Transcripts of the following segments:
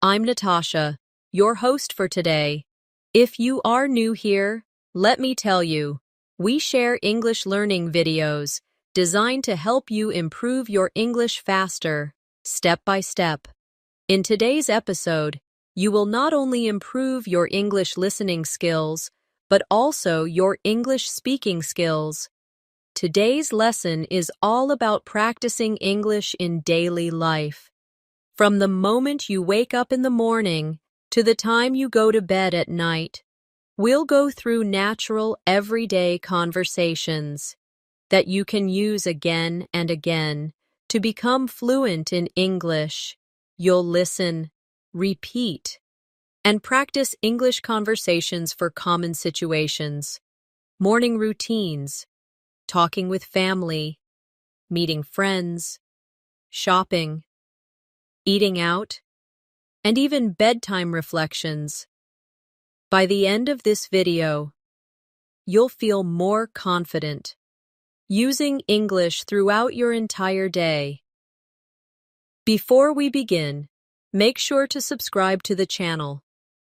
I'm Natasha, your host for today. If you are new here, let me tell you, we share English learning videos designed to help you improve your English faster, step by step. In today's episode, you will not only improve your English listening skills, but also your English speaking skills. Today's lesson is all about practicing English in daily life. From the moment you wake up in the morning to the time you go to bed at night, we'll go through natural, everyday conversations that you can use again and again to become fluent in English. You'll listen, repeat, and practice English conversations for common situations, morning routines, talking with family, meeting friends, shopping, eating out, and even bedtime reflections. By the end of this video, you'll feel more confident using English throughout your entire day. Before we begin, make sure to subscribe to the channel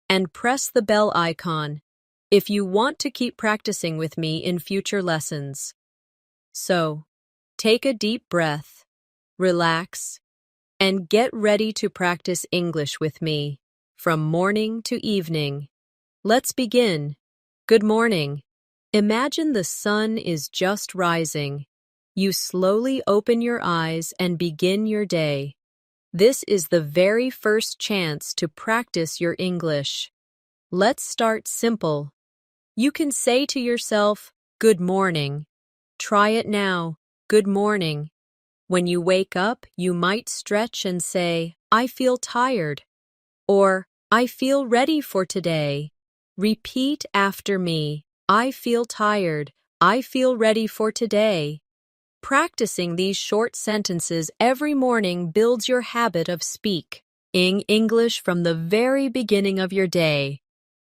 and press the bell icon if you want to keep practicing with me in future lessons. So, take a deep breath, relax, and get ready to practice English with me from morning to evening. Let's begin. Good morning. Imagine the sun is just rising. You slowly open your eyes and begin your day. This is the very first chance to practice your English. Let's start simple. You can say to yourself, "Good morning." Try it now. Good morning. When you wake up, you might stretch and say, "I feel tired," or "I feel ready for today." Repeat after me. I feel tired. I feel ready for today. Practicing these short sentences every morning builds your habit of speaking English from the very beginning of your day.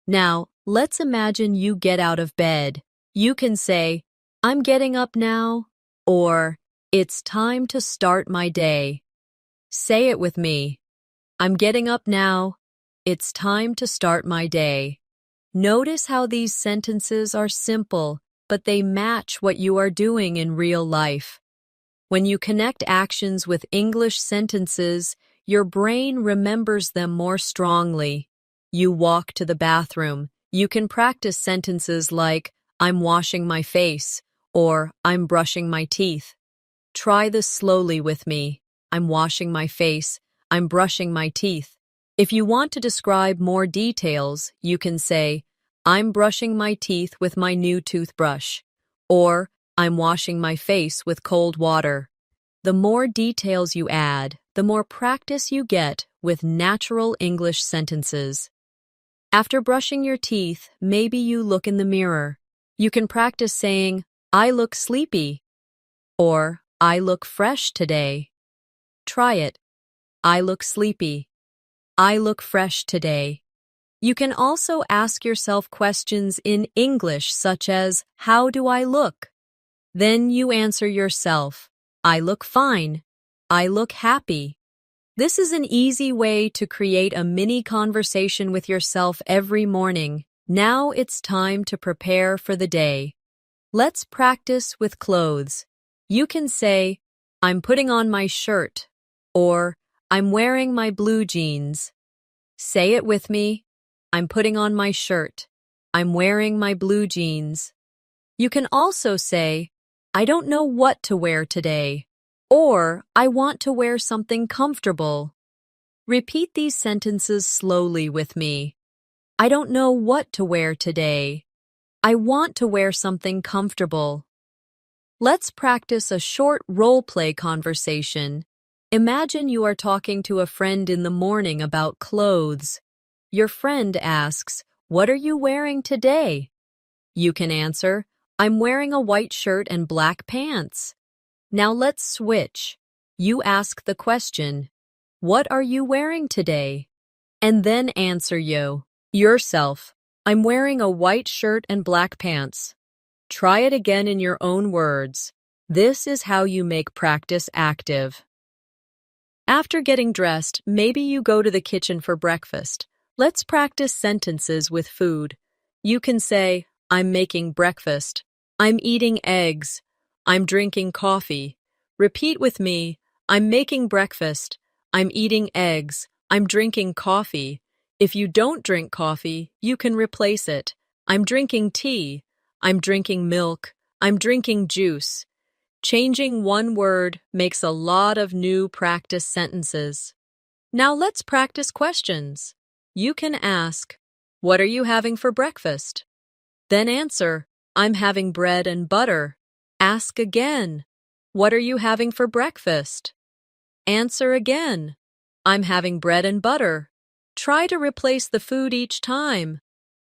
Now, let's imagine you get out of bed. You can say, "I'm getting up now," or "It's time to start my day." Say it with me. I'm getting up now. It's time to start my day. Notice how these sentences are simple, but they match what you are doing in real life. When you connect actions with English sentences, your brain remembers them more strongly. You walk to the bathroom. You can practice sentences like, "I'm washing my face," or "I'm brushing my teeth." Try this slowly with me. I'm washing my face. I'm brushing my teeth. If you want to describe more details, you can say, "I'm brushing my teeth with my new toothbrush," or "I'm washing my face with cold water." The more details you add, the more practice you get with natural English sentences. After brushing your teeth, maybe you look in the mirror. You can practice saying, "I look sleepy," or "I look fresh today." Try it. I look sleepy. I look fresh today. You can also ask yourself questions in English such as, "How do I look?" Then you answer yourself, "I look fine." "I look happy." This is an easy way to create a mini conversation with yourself every morning. Now it's time to prepare for the day. Let's practice with clothes. You can say, "I'm putting on my shirt," or "I'm wearing my blue jeans." Say it with me. I'm putting on my shirt. I'm wearing my blue jeans. You can also say, "I don't know what to wear today," or "I want to wear something comfortable." Repeat these sentences slowly with me. I don't know what to wear today. I want to wear something comfortable. Let's practice a short role-play conversation. Imagine you are talking to a friend in the morning about clothes. Your friend asks, "What are you wearing today?" You can answer, "I'm wearing a white shirt and black pants." Now let's switch. You ask the question, "What are you wearing today?" And then answer yourself, "I'm wearing a white shirt and black pants." Try it again in your own words. This is how you make practice active. After getting dressed, maybe you go to the kitchen for breakfast. Let's practice sentences with food. You can say, I'm making breakfast. I'm eating eggs. I'm drinking coffee. Repeat with me, I'm making breakfast. I'm eating eggs. I'm drinking coffee. If you don't drink coffee, you can replace it. I'm drinking tea. I'm drinking milk. I'm drinking juice. Changing one word makes a lot of new practice sentences. Now let's practice questions. You can ask, what are you having for breakfast? Then answer, I'm having bread and butter. Ask again, what are you having for breakfast? Answer again, I'm having bread and butter. Try to replace the food each time.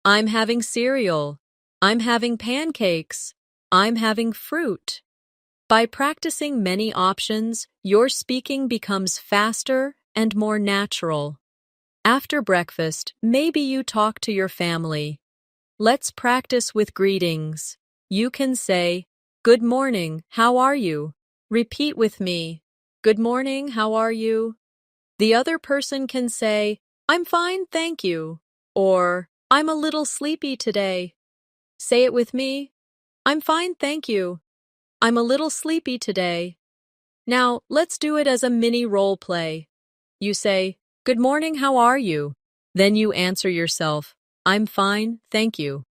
I'm having cereal. I'm having pancakes. I'm having fruit. By practicing many options, your speaking becomes faster and more natural. After breakfast, maybe you talk to your family. Let's practice with greetings. You can say, Good morning, how are you? Repeat with me, Good morning, how are you? The other person can say, I'm fine, thank you, or I'm a little sleepy today. Say it with me, I'm fine, thank you. I'm a little sleepy today. Now, let's do it as a mini role play. You say, Good morning, how are you? Then you answer yourself, I'm fine, thank you.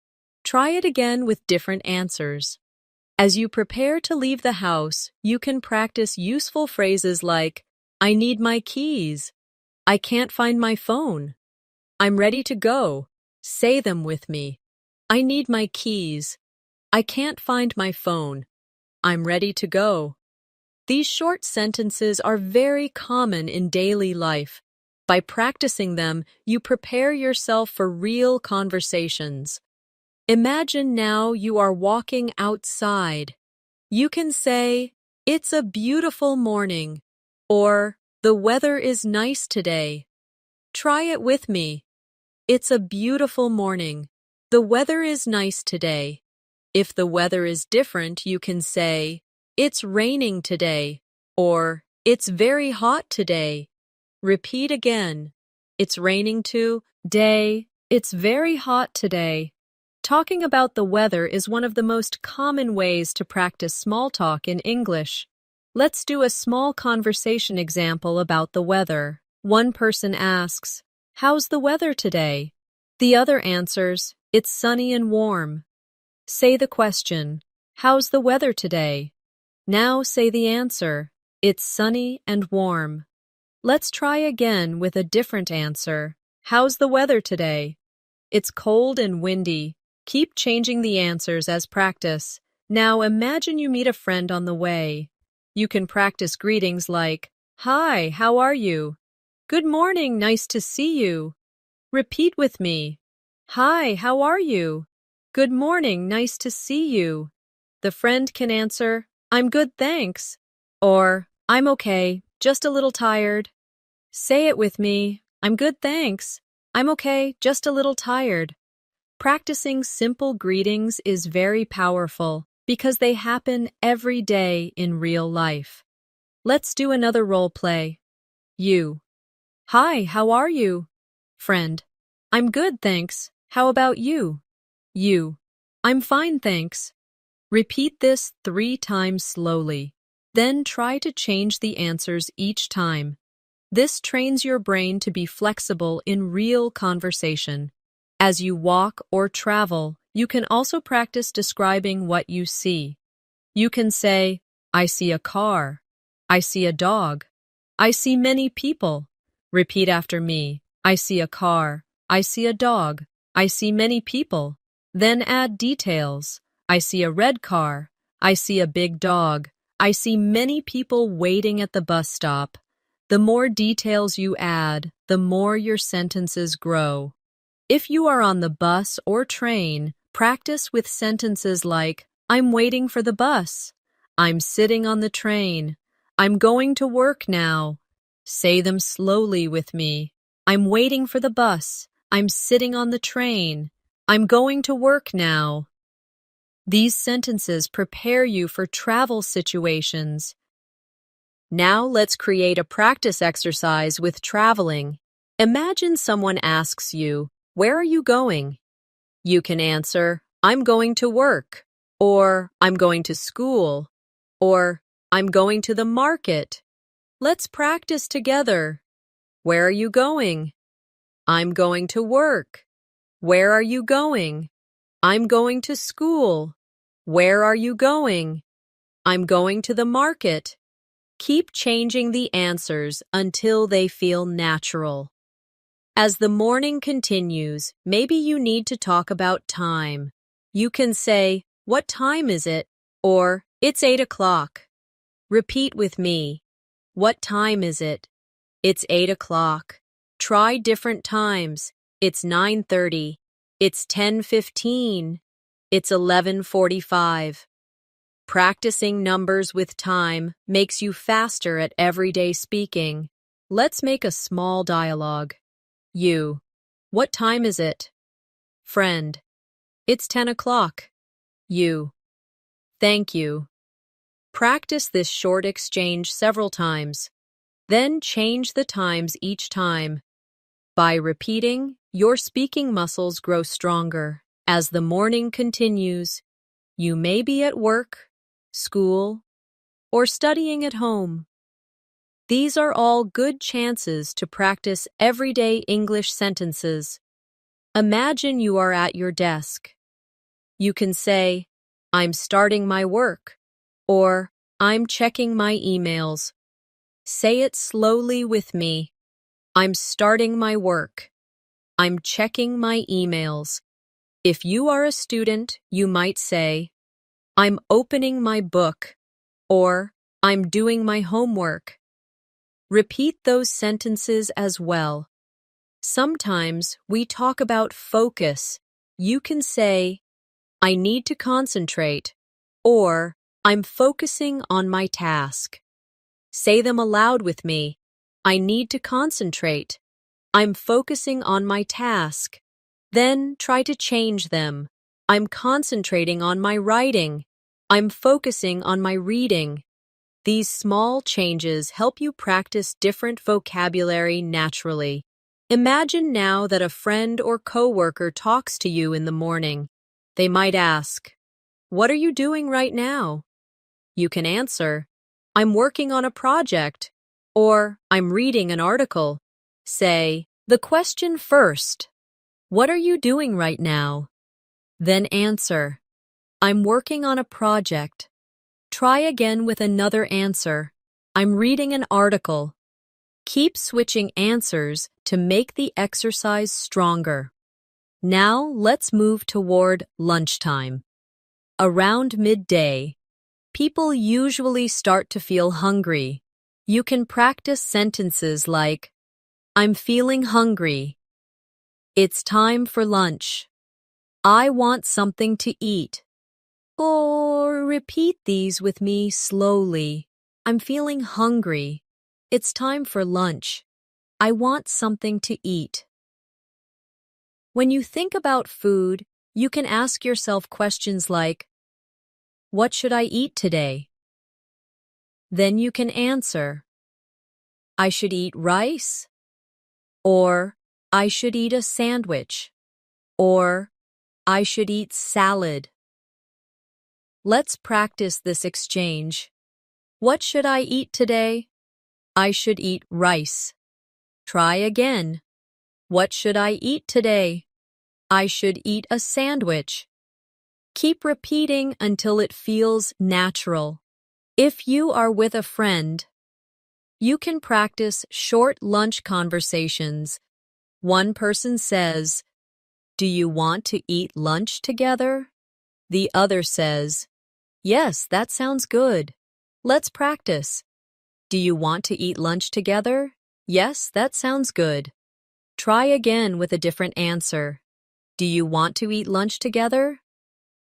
Try it again with different answers. As you prepare to leave the house, you can practice useful phrases like, I need my keys. I can't find my phone. I'm ready to go. Say them with me. I need my keys. I can't find my phone. I'm ready to go. These short sentences are very common in daily life. By practicing them, you prepare yourself for real conversations. Imagine now you are walking outside. You can say, It's a beautiful morning, or The weather is nice today. Try it with me. It's a beautiful morning. The weather is nice today. If the weather is different, you can say, It's raining today, or It's very hot today. Repeat again. It's raining today. It's very hot today. Talking about the weather is one of the most common ways to practice small talk in English. Let's do a small conversation example about the weather. One person asks, How's the weather today? The other answers, It's sunny and warm. Say the question, How's the weather today? Now say the answer, It's sunny and warm. Let's try again with a different answer. How's the weather today? It's cold and windy. Keep changing the answers as practice. Now imagine you meet a friend on the way. You can practice greetings like, Hi, how are you? Good morning, nice to see you. Repeat with me. Hi, how are you? Good morning, nice to see you. The friend can answer, I'm good, thanks. Or, I'm okay, just a little tired. Say it with me. I'm good, thanks. I'm okay, just a little tired. Practicing simple greetings is very powerful because they happen every day in real life. Let's do another role play. You. Hi, how are you? Friend. I'm good, thanks. How about you? You. I'm fine, thanks. Repeat this 3 times slowly. Then try to change the answers each time. This trains your brain to be flexible in real conversation. As you walk or travel, you can also practice describing what you see. You can say, I see a car. I see a dog. I see many people. Repeat after me. I see a car. I see a dog. I see many people. Then add details. I see a red car. I see a big dog. I see many people waiting at the bus stop. The more details you add, the more your sentences grow. If you are on the bus or train, practice with sentences like, I'm waiting for the bus. I'm sitting on the train. I'm going to work now. Say them slowly with me. I'm waiting for the bus. I'm sitting on the train. I'm going to work now. These sentences prepare you for travel situations. Now let's create a practice exercise with traveling. Imagine someone asks you, "Where are you going?" You can answer, "I'm going to work," or "I'm going to school," or "I'm going to the market." Let's practice together. Where are you going? I'm going to work. Where are you going? I'm going to school. Where are you going? I'm going to the market. Keep changing the answers until they feel natural. As the morning continues, maybe you need to talk about time. You can say, "What time is it?" or "It's 8 o'clock." Repeat with me. What time is it? It's 8 o'clock. Try different times. It's 9:30. It's 10:15. It's 11:45. Practicing numbers with time makes you faster at everyday speaking. Let's make a small dialogue. You. What time is it? Friend. It's 10 o'clock. You. Thank you. Practice this short exchange several times. Then change the times each time. By repeating, your speaking muscles grow stronger. As the morning continues, you may be at work, school, or studying at home. These are all good chances to practice everyday English sentences. Imagine you are at your desk. You can say, "I'm starting my work," or "I'm checking my emails." Say it slowly with me. I'm starting my work. I'm checking my emails. If you are a student, you might say, "I'm opening my book," or "I'm doing my homework." Repeat those sentences as well. Sometimes we talk about focus. You can say, "I need to concentrate," or "I'm focusing on my task." Say them aloud with me. I need to concentrate. I'm focusing on my task. Then try to change them. I'm concentrating on my writing. I'm focusing on my reading. These small changes help you practice different vocabulary naturally. Imagine now that a friend or coworker talks to you in the morning. They might ask, "What are you doing right now?" You can answer, "I'm working on a project," or "I'm reading an article." Say the question first. What are you doing right now? Then answer, "I'm working on a project." Try again with another answer. "I'm reading an article." Keep switching answers to make the exercise stronger. Now let's move toward lunchtime. Around midday, people usually start to feel hungry. You can practice sentences like, "I'm feeling hungry." "It's time for lunch." "I want something to eat." Or repeat these with me slowly. "I'm feeling hungry." "It's time for lunch." "I want something to eat." When you think about food, you can ask yourself questions like, "What should I eat today?" Then you can answer, "I should eat rice," or "I should eat a sandwich," or "I should eat salad." Let's practice this exchange. What should I eat today? I should eat rice. Try again. What should I eat today? I should eat a sandwich. Keep repeating until it feels natural. If you are with a friend, you can practice short lunch conversations. One person says, "Do you want to eat lunch together?" The other says, "Yes, that sounds good." Let's practice. Do you want to eat lunch together? Yes, that sounds good. Try again with a different answer. Do you want to eat lunch together?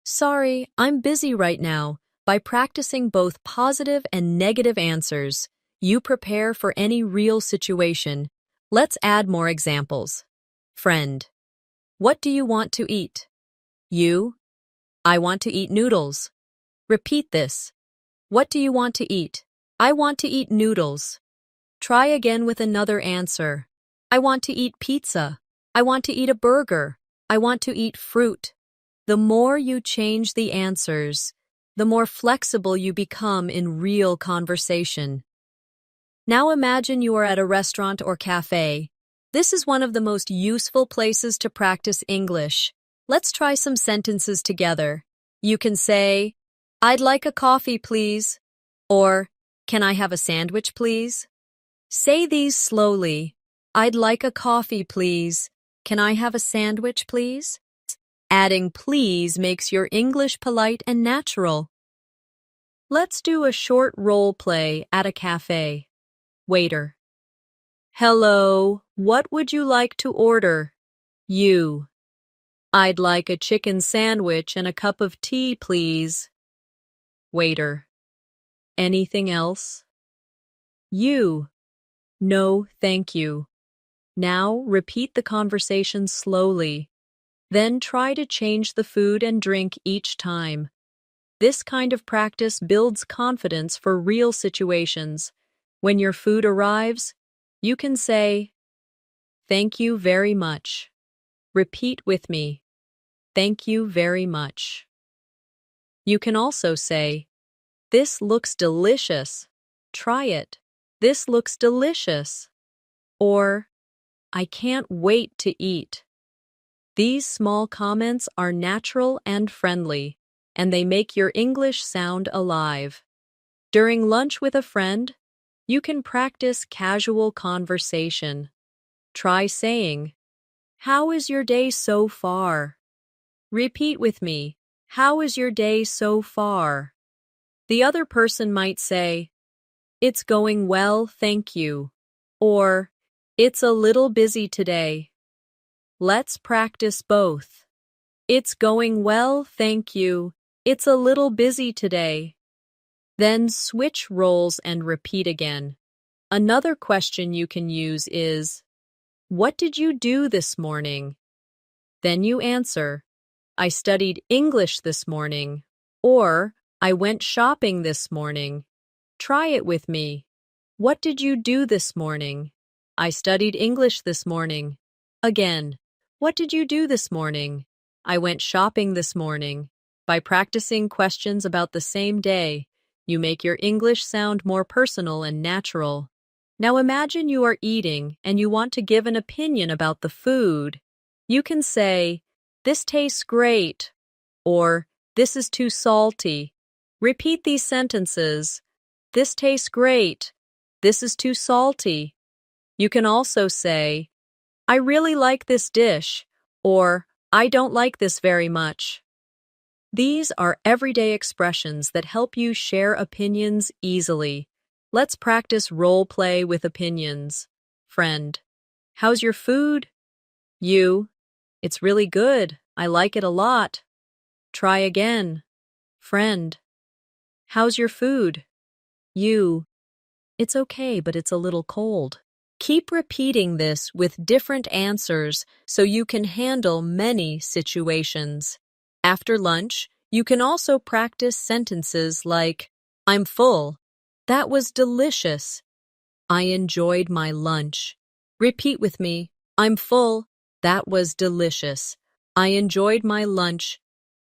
Sorry, I'm busy right now. By practicing both positive and negative answers, you prepare for any real situation. Let's add more examples. Friend. What do you want to eat? You. I want to eat noodles. Repeat this. What do you want to eat? I want to eat noodles. Try again with another answer. I want to eat pizza. I want to eat a burger. I want to eat fruit. The more you change the answers, the more flexible you become in real conversation. Now imagine you are at a restaurant or cafe. This is one of the most useful places to practice English. Let's try some sentences together. You can say, I'd like a coffee, please. Or, can I have a sandwich, please? Say these slowly. I'd like a coffee, please. Can I have a sandwich, please? Adding please makes your English polite and natural. Let's do a short role play at a cafe. Waiter. Hello, what would you like to order? You. I'd like a chicken sandwich and a cup of tea, please. Waiter. Anything else? You. No, thank you. Now repeat the conversation slowly. Then try to change the food and drink each time. This kind of practice builds confidence for real situations. When your food arrives, you can say, Thank you very much. Repeat with me. Thank you very much. You can also say, This looks delicious. Try it. This looks delicious. Or, I can't wait to eat. These small comments are natural and friendly, and they make your English sound alive. During lunch with a friend, you can practice casual conversation. Try saying, How is your day so far? Repeat with me, How is your day so far? The other person might say, It's going well, thank you. Or, It's a little busy today. Let's practice both. It's going well, thank you. It's a little busy today. Then switch roles and repeat again. Another question you can use is, What did you do this morning? Then you answer, I studied English this morning. Or, I went shopping this morning. Try it with me. What did you do this morning? I studied English this morning. Again, what did you do this morning? I went shopping this morning. By practicing questions about the same day, you make your English sound more personal and natural. Now imagine you are eating and you want to give an opinion about the food. You can say, This tastes great, or This is too salty. Repeat these sentences. This tastes great. This is too salty. You can also say, I really like this dish, or I don't like this very much. These are everyday expressions that help you share opinions easily. Let's practice role play with opinions. Friend. How's your food? You. It's really good. I like it a lot. Try again. Friend. How's your food? You. It's okay, but it's a little cold. Keep repeating this with different answers so you can handle many situations. After lunch, you can also practice sentences like, I'm full. That was delicious. I enjoyed my lunch. Repeat with me, I'm full. That was delicious. I enjoyed my lunch.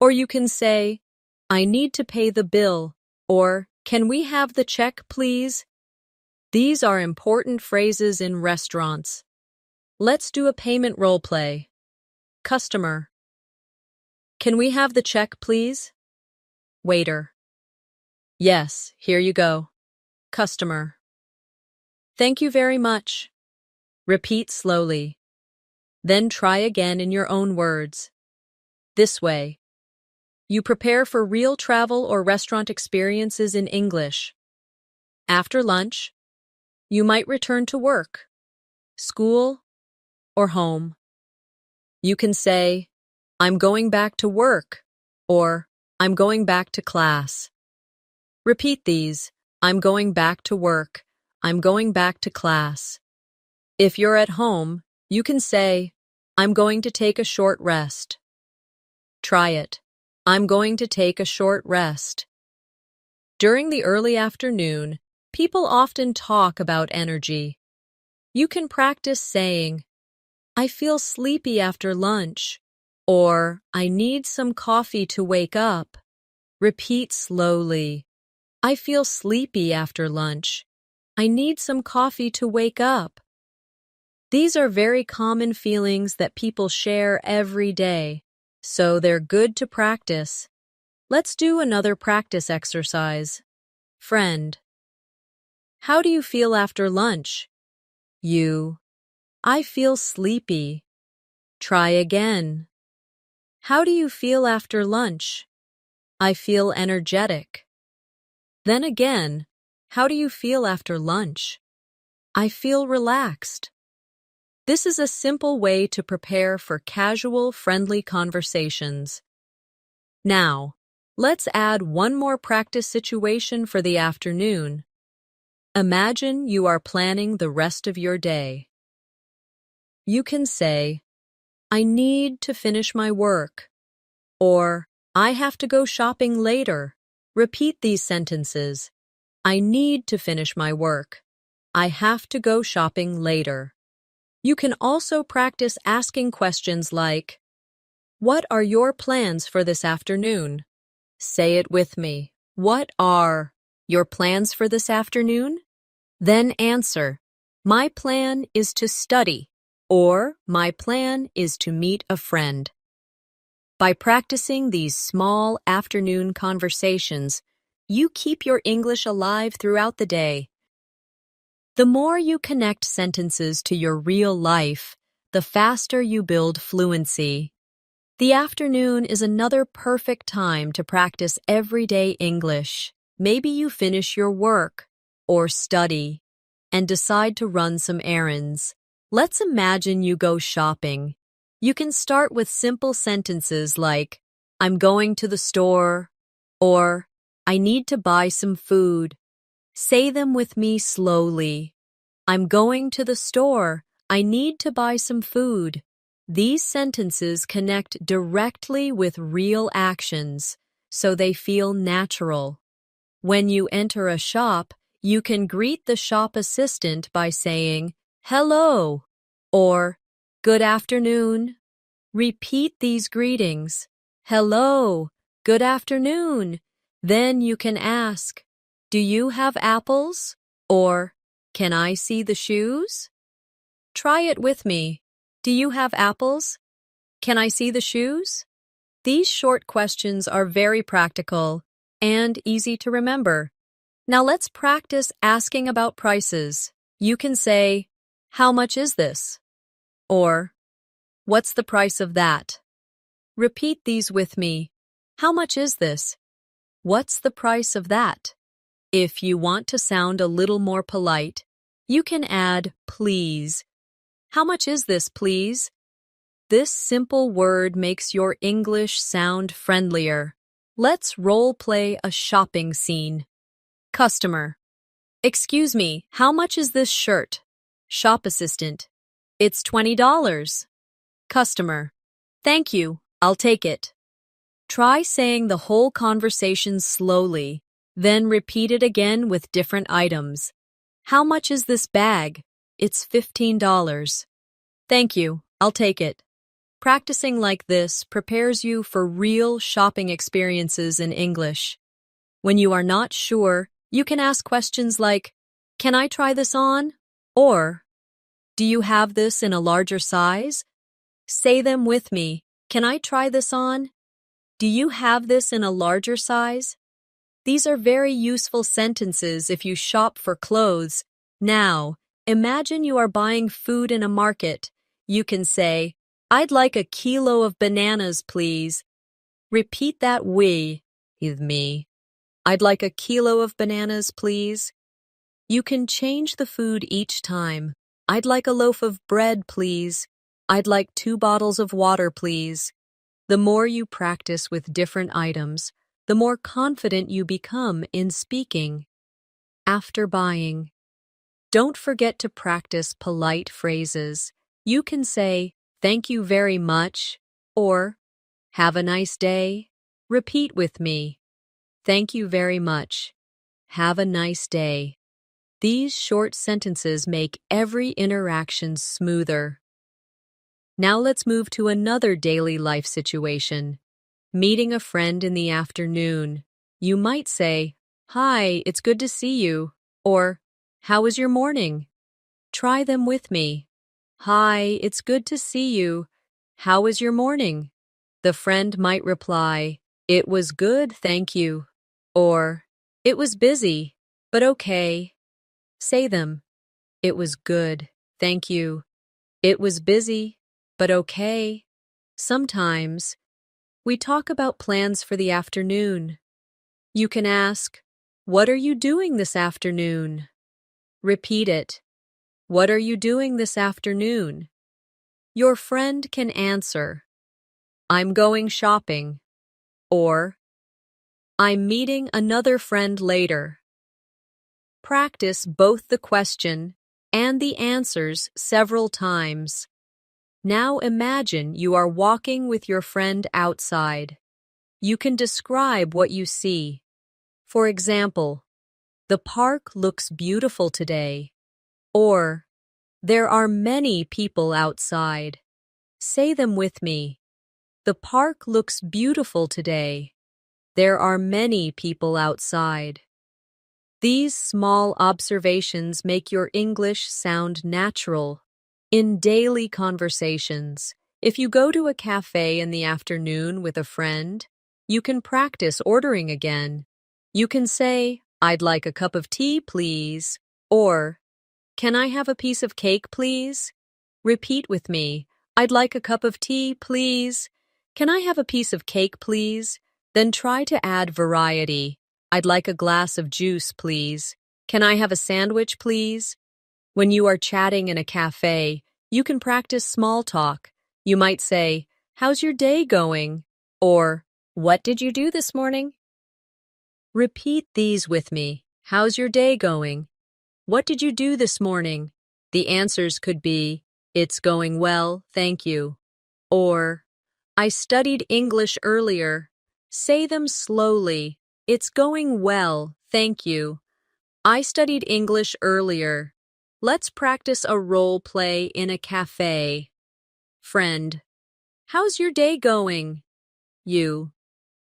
Or you can say, I need to pay the bill. Or, can we have the check, please? These are important phrases in restaurants. Let's do a payment role play. Customer. Can we have the check, please? Waiter. Yes, here you go. Customer. Thank you very much. Repeat slowly. Then try again in your own words. This way, you prepare for real travel or restaurant experiences in English. After lunch, you might return to work, school, or home. You can say, I'm going back to work, or I'm going back to class. Repeat these. I'm going back to work. I'm going back to class. If you're at home, you can say, I'm going to take a short rest. Try it. I'm going to take a short rest. During the early afternoon, People often talk about energy. You can practice saying, I feel sleepy after lunch, or I need some coffee to wake up. Repeat slowly. I feel sleepy after lunch. I need some coffee to wake up. These are very common feelings that people share every day, so they're good to practice. Let's do another practice exercise. Friend. How do you feel after lunch? You. I feel sleepy. Try again. How do you feel after lunch? I feel energetic. Then again, how do you feel after lunch? I feel relaxed. This is a simple way to prepare for casual, friendly conversations. Now, let's add one more practice situation for the afternoon. Imagine you are planning the rest of your day. You can say, I need to finish my work, or I have to go shopping later. Repeat these sentences. I need to finish my work. I have to go shopping later. You can also practice asking questions like, what are your plans for this afternoon? Say it with me. What are your plans for this afternoon? Then answer, my plan is to study, or my plan is to meet a friend. By practicing these small afternoon conversations, you keep your English alive throughout the day. The more you connect sentences to your real life, the faster you build fluency. The afternoon is another perfect time to practice everyday English. Maybe you finish your work or study and decide to run some errands. Let's imagine you go shopping. You can start with simple sentences like, I'm going to the store, or I need to buy some food. Say them with me slowly. I'm going to the store. I need to buy some food. These sentences connect directly with real actions, so they feel natural. When you enter a shop, you can greet the shop assistant by saying, hello, or good afternoon. Repeat these greetings. Hello, good afternoon. Then you can ask, do you have apples? Or, can I see the shoes? Try it with me. Do you have apples? Can I see the shoes? These short questions are very practical and easy to remember. Now let's practice asking about prices. You can say, how much is this? Or, what's the price of that? Repeat these with me. How much is this? What's the price of that? If you want to sound a little more polite, you can add please. How much is this, please? This simple word makes your English sound friendlier. Let's role play a shopping scene. Customer. Excuse me, how much is this shirt? Shop assistant. It's $20. Customer. Thank you, I'll take it. Try saying the whole conversation slowly, then repeat it again with different items. How much is this bag? It's $15. Thank you, I'll take it. Practicing like this prepares you for real shopping experiences in English. When you are not sure, you can ask questions like, can I try this on? Or, do you have this in a larger size? Say them with me. Can I try this on? Do you have this in a larger size? These are very useful sentences if you shop for clothes. Now, imagine you are buying food in a market. You can say, I'd like a kilo of bananas, please. Repeat that with me. I'd like a kilo of bananas, please. You can change the food each time. I'd like a loaf of bread, please. I'd like 2 bottles of water, please. The more you practice with different items, the more confident you become in speaking. After buying, don't forget to practice polite phrases. You can say, thank you very much, or have a nice day. Repeat with me. Thank you very much. Have a nice day. These short sentences make every interaction smoother. Now let's move to another daily life situation. Meeting a friend in the afternoon. You might say, "Hi, it's good to see you," or "How was your morning?" Try them with me. "Hi, it's good to see you. How was your morning?" The friend might reply, "It was good, thank you," or "It was busy, but okay." Say them. It was good, thank you. It was busy, but okay. Sometimes we talk about plans for the afternoon. You can ask, "What are you doing this afternoon?" Repeat it. "What are you doing this afternoon?" Your friend can answer, "I'm going shopping," or "I'm meeting another friend later." Practice both the question and the answers several times. Now imagine you are walking with your friend outside. You can describe what you see. For example, "The park looks beautiful today," or "There are many people outside." Say them with me. The park looks beautiful today. There are many people outside. These small observations make your English sound natural. In daily conversations, if you go to a cafe in the afternoon with a friend, you can practice ordering again. You can say, "I'd like a cup of tea, please," or "Can I have a piece of cake, please?" Repeat with me. "I'd like a cup of tea, please." "Can I have a piece of cake, please?" Then try to add variety. "I'd like a glass of juice, please." "Can I have a sandwich, please?" When you are chatting in a cafe, you can practice small talk. You might say, "How's your day going?" or "What did you do this morning?" Repeat these with me. How's your day going? What did you do this morning? The answers could be, "It's going well, thank you," or "I studied English earlier." Say them slowly. "It's going well, thank you." "I studied English earlier." Let's practice a role play in a cafe. Friend: "How's your day going?" You: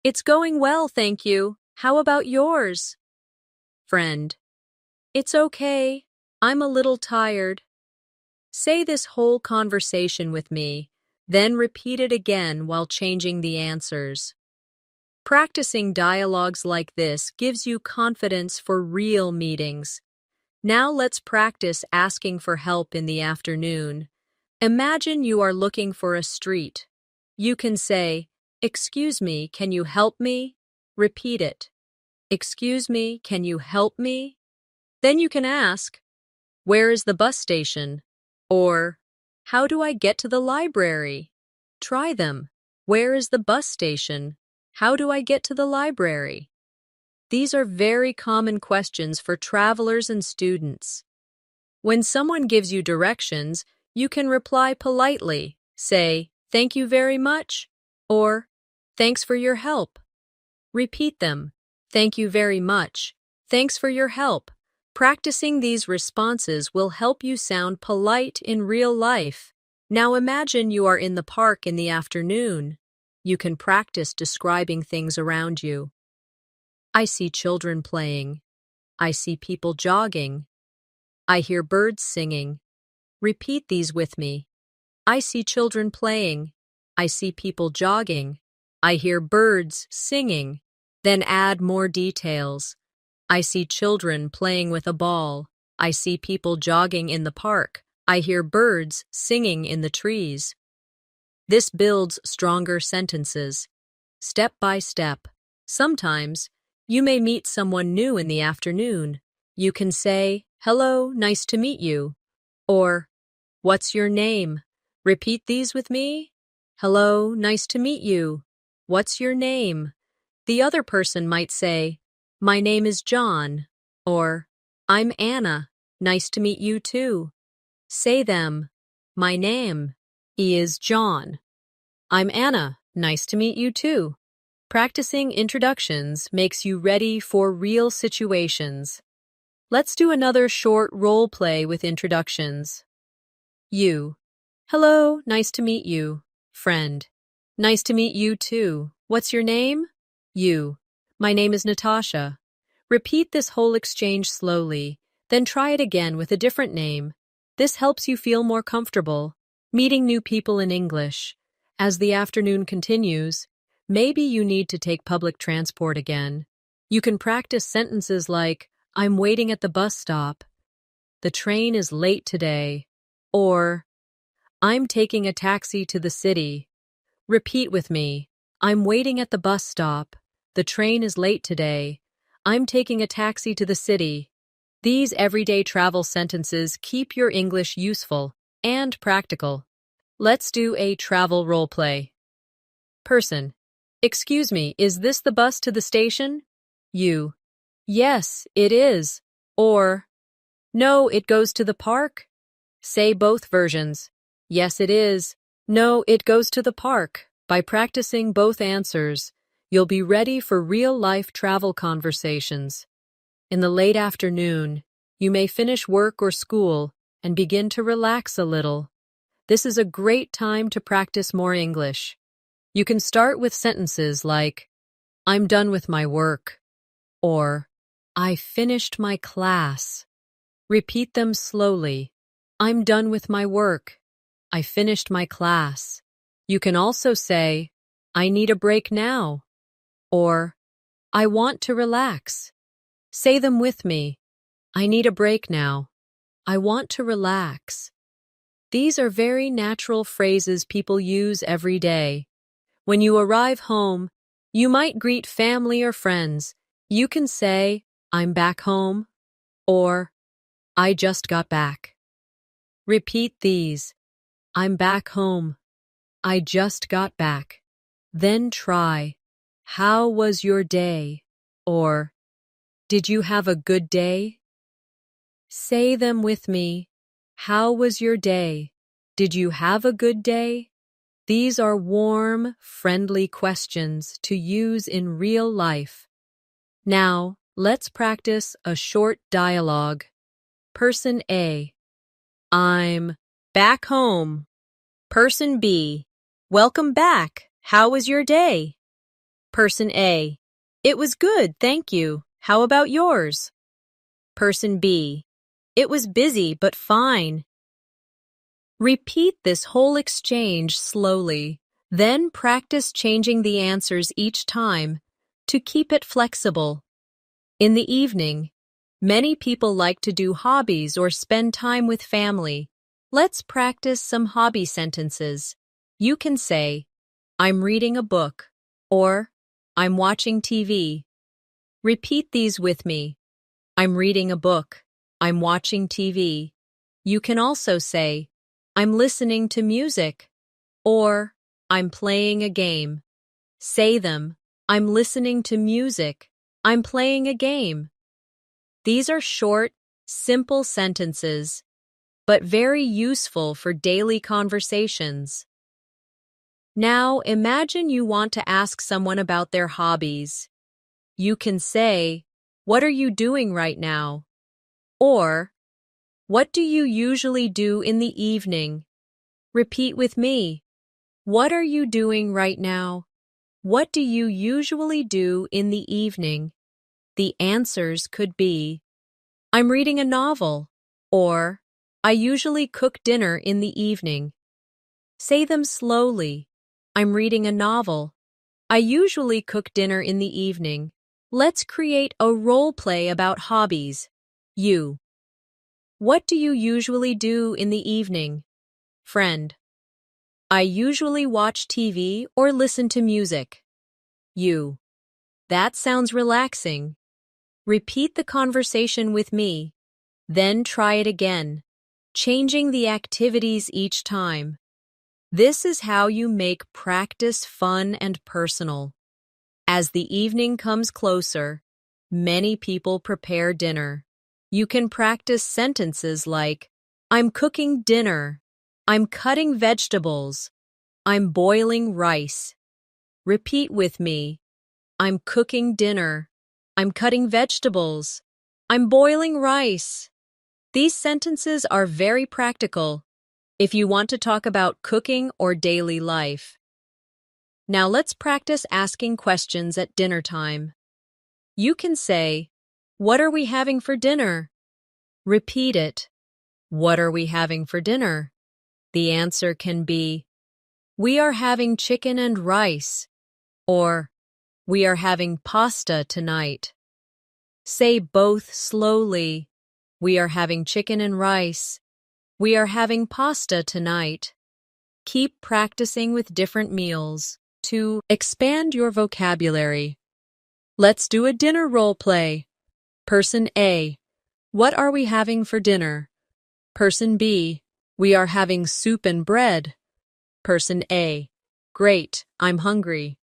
"It's going well, thank you. How about yours?" Friend: "It's okay. I'm a little tired." Say this whole conversation with me, then repeat it again while changing the answers. Practicing dialogues like this gives you confidence for real meetings. Now let's practice asking for help in the afternoon. Imagine you are looking for a street. You can say, "Excuse me, can you help me?" Repeat it. "Excuse me, can you help me?" Then you can ask, "Where is the bus station?" Or, "How do I get to the library?" Try them. Where is the bus station? How do I get to the library? These are very common questions for travelers and students. When someone gives you directions, you can reply politely. Say, "Thank you very much," or "Thanks for your help." Repeat them. "Thank you very much." "Thanks for your help." Practicing these responses will help you sound polite in real life. Now imagine you are in the park in the afternoon. You can practice describing things around you. I see children playing. I see people jogging. I hear birds singing. Repeat these with me. I see children playing. I see people jogging. I hear birds singing. Then add more details. I see children playing with a ball. I see people jogging in the park. I hear birds singing in the trees. This builds stronger sentences. Step by step. Sometimes, you may meet someone new in the afternoon. You can say, "Hello, nice to meet you," or "What's your name?" Repeat these with me. Hello, nice to meet you. What's your name? The other person might say, "My name is John," or "I'm Anna. Nice to meet you too." Say them. My name is John. I'm Anna. Nice to meet you too. Practicing introductions makes you ready for real situations. Let's do another short role play with introductions. You. Hello, nice to meet you. Friend. Nice to meet you too. What's your name? You. My name is Natasha. Repeat this whole exchange slowly, then try it again with a different name. This helps you feel more comfortable. Meeting new people in English. As the afternoon continues, maybe you need to take public transport again. You can practice sentences like, I'm waiting at the bus stop. The train is late today. Or, I'm taking a taxi to the city. Repeat with me. I'm waiting at the bus stop. The train is late today. I'm taking a taxi to the city. These everyday travel sentences keep your English useful and practical. Let's do a travel role play. Person. Excuse me, is this the bus to the station? You. Yes, it is. Or, no, it goes to the park. Say both versions. Yes, it is. No, it goes to the park. By practicing both answers, you'll be ready for real-life travel conversations. In the late afternoon, you may finish work or school and begin to relax a little. This is a great time to practice more English. You can start with sentences like, I'm done with my work, or I finished my class. Repeat them slowly. I'm done with my work. I finished my class. You can also say, I need a break now, or I want to relax. Say them with me. I need a break now. I want to relax. These are very natural phrases people use every day. When you arrive home, you might greet family or friends. You can say, I'm back home, or I just got back. Repeat these. I'm back home. I just got back. Then try, how was your day? Or, did you have a good day? Say them with me. How was your day? Did you have a good day? These are warm, friendly questions to use in real life. Now, let's practice a short dialogue. Person A. I'm back home. Person B. Welcome back. How was your day? Person A. It was good, thank you. How about yours? Person B. It was busy, but fine. Repeat this whole exchange slowly, then practice changing the answers each time to keep it flexible. In the evening, many people like to do hobbies or spend time with family. Let's practice some hobby sentences. You can say, I'm reading a book, or I'm watching TV. Repeat these with me. I'm reading a book. I'm watching TV. You can also say, I'm listening to music, or I'm playing a game. Say them. I'm listening to music. I'm playing a game. These are short, simple sentences, but very useful for daily conversations. Now imagine you want to ask someone about their hobbies. You can say, what are you doing right now? Or, what do you usually do in the evening? Repeat with me. What are you doing right now? What do you usually do in the evening? The answers could be, I'm reading a novel, or I usually cook dinner in the evening. Say them slowly. I'm reading a novel. I usually cook dinner in the evening. Let's create a role play about hobbies. You. What do you usually do in the evening? Friend. I usually watch TV or listen to music. You. That sounds relaxing. Repeat the conversation with me. Then try it again, changing the activities each time. This is how you make practice fun and personal. As the evening comes closer, many people prepare dinner. You can practice sentences like, I'm cooking dinner. I'm cutting vegetables. I'm boiling rice. Repeat with me. I'm cooking dinner. I'm cutting vegetables. I'm boiling rice. These sentences are very practical if you want to talk about cooking or daily life. Now let's practice asking questions at dinner time. You can say, "What are we having for dinner?" Repeat it. What are we having for dinner? The answer can be, "We are having chicken and rice," or "We are having pasta tonight." Say both slowly. We are having chicken and rice. We are having pasta tonight. Keep practicing with different meals to expand your vocabulary. Let's do a dinner role play. Person A, what are we having for dinner? Person B, we are having soup and bread. Person A, great, I'm hungry.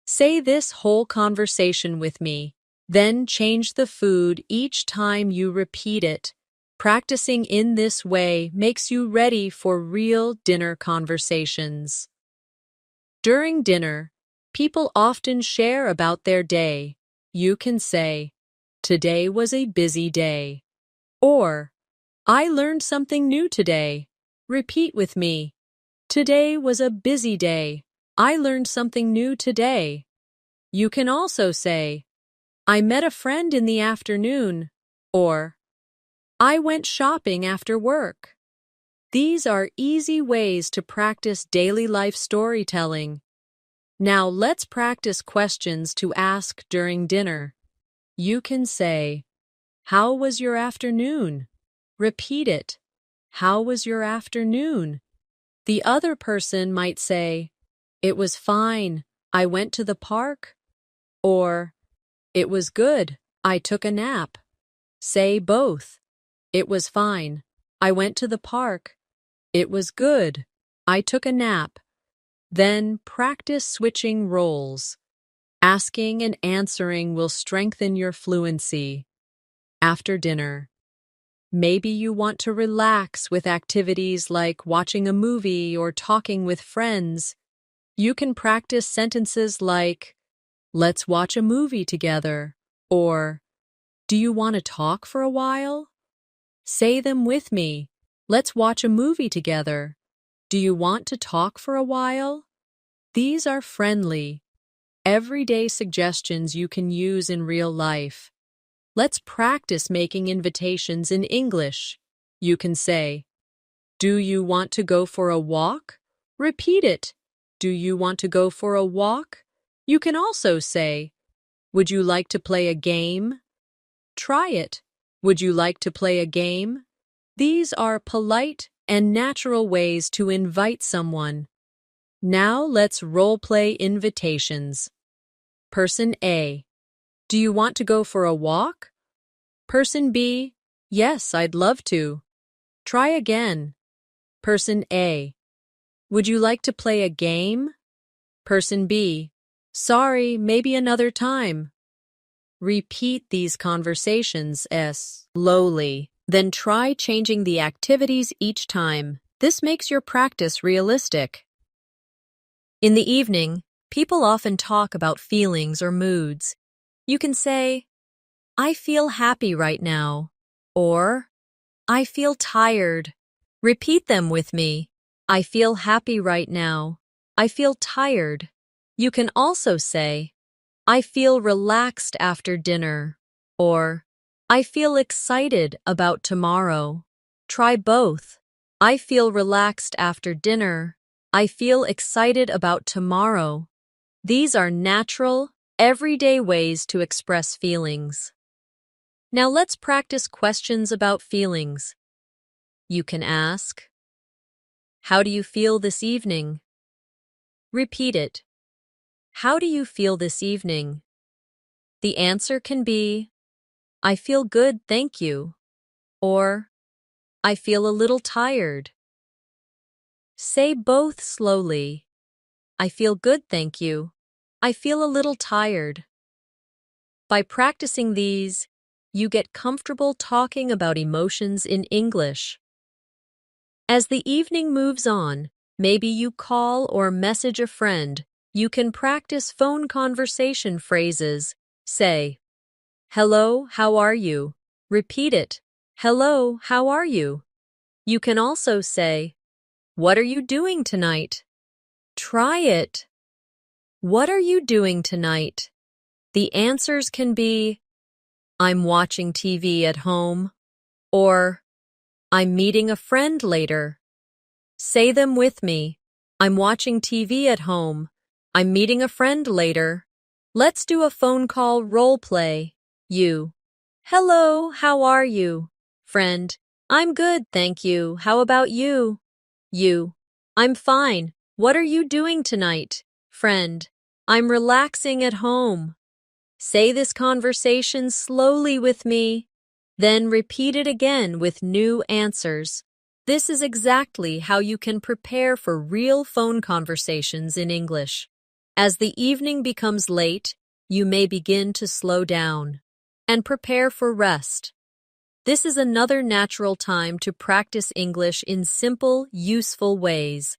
Say this whole conversation with me, then change the food each time you repeat it. Practicing in this way makes you ready for real dinner conversations. During dinner, people often share about their day. You can say, "Today was a busy day," or "I learned something new today." Repeat with me. Today was a busy day. I learned something new today. You can also say, "I met a friend in the afternoon," or "I went shopping after work." These are easy ways to practice daily life storytelling. Now let's practice questions to ask during dinner. You can say, "How was your afternoon?" Repeat it. How was your afternoon? The other person might say, "It was fine. I went to the park." Or, "It was good. I took a nap." Say both. It was fine. I went to the park. It was good. I took a nap. Then practice switching roles. Asking and answering will strengthen your fluency. After dinner, maybe you want to relax with activities like watching a movie or talking with friends. You can practice sentences like, "Let's watch a movie together," or "Do you want to talk for a while?" Say them with me. Let's watch a movie together. Do you want to talk for a while? These are friendly, everyday suggestions you can use in real life. Let's practice making invitations in English. You can say, "Do you want to go for a walk?" Repeat it. Do you want to go for a walk? You can also say, "Would you like to play a game?" Try it. Would you like to play a game? These are polite and natural ways to invite someone. Now let's role-play invitations. Person A, "Do you want to go for a walk?" Person B, "Yes, I'd love to." Try again. Person A, "Would you like to play a game?" Person B, "Sorry, maybe another time." Repeat these conversations slowly, then try changing the activities each time. This makes your practice realistic. In the evening, people often talk about feelings or moods. You can say, "I feel happy right now," or "I feel tired." Repeat them with me. I feel happy right now. I feel tired. You can also say, "I feel relaxed after dinner," or "I feel excited about tomorrow." Try both. I feel relaxed after dinner. I feel excited about tomorrow. These are natural, everyday ways to express feelings. Now let's practice questions about feelings. You can ask, "How do you feel this evening?" Repeat it. How do you feel this evening? The answer can be, "I feel good, thank you," or "I feel a little tired." Say both slowly. I feel good, thank you. I feel a little tired. By practicing these, you get comfortable talking about emotions in English. As the evening moves on, maybe you call or message a friend. You can practice phone conversation phrases. Say, "Hello, how are you?" Repeat it. Hello, how are you? You can also say, what are you doing tonight? Try it. What are you doing tonight? The answers can be, I'm watching TV at home, or I'm meeting a friend later. Say them with me. I'm watching TV at home. I'm meeting a friend later. Let's do a phone call role play. You. Hello, how are you? Friend. I'm good, thank you. How about you? You. I'm fine. What are you doing tonight? Friend. I'm relaxing at home. Say this conversation slowly with me, then repeat it again with new answers. This is exactly how you can prepare for real phone conversations in English. As the evening becomes late, you may begin to slow down and prepare for rest. This is another natural time to practice English in simple, useful ways.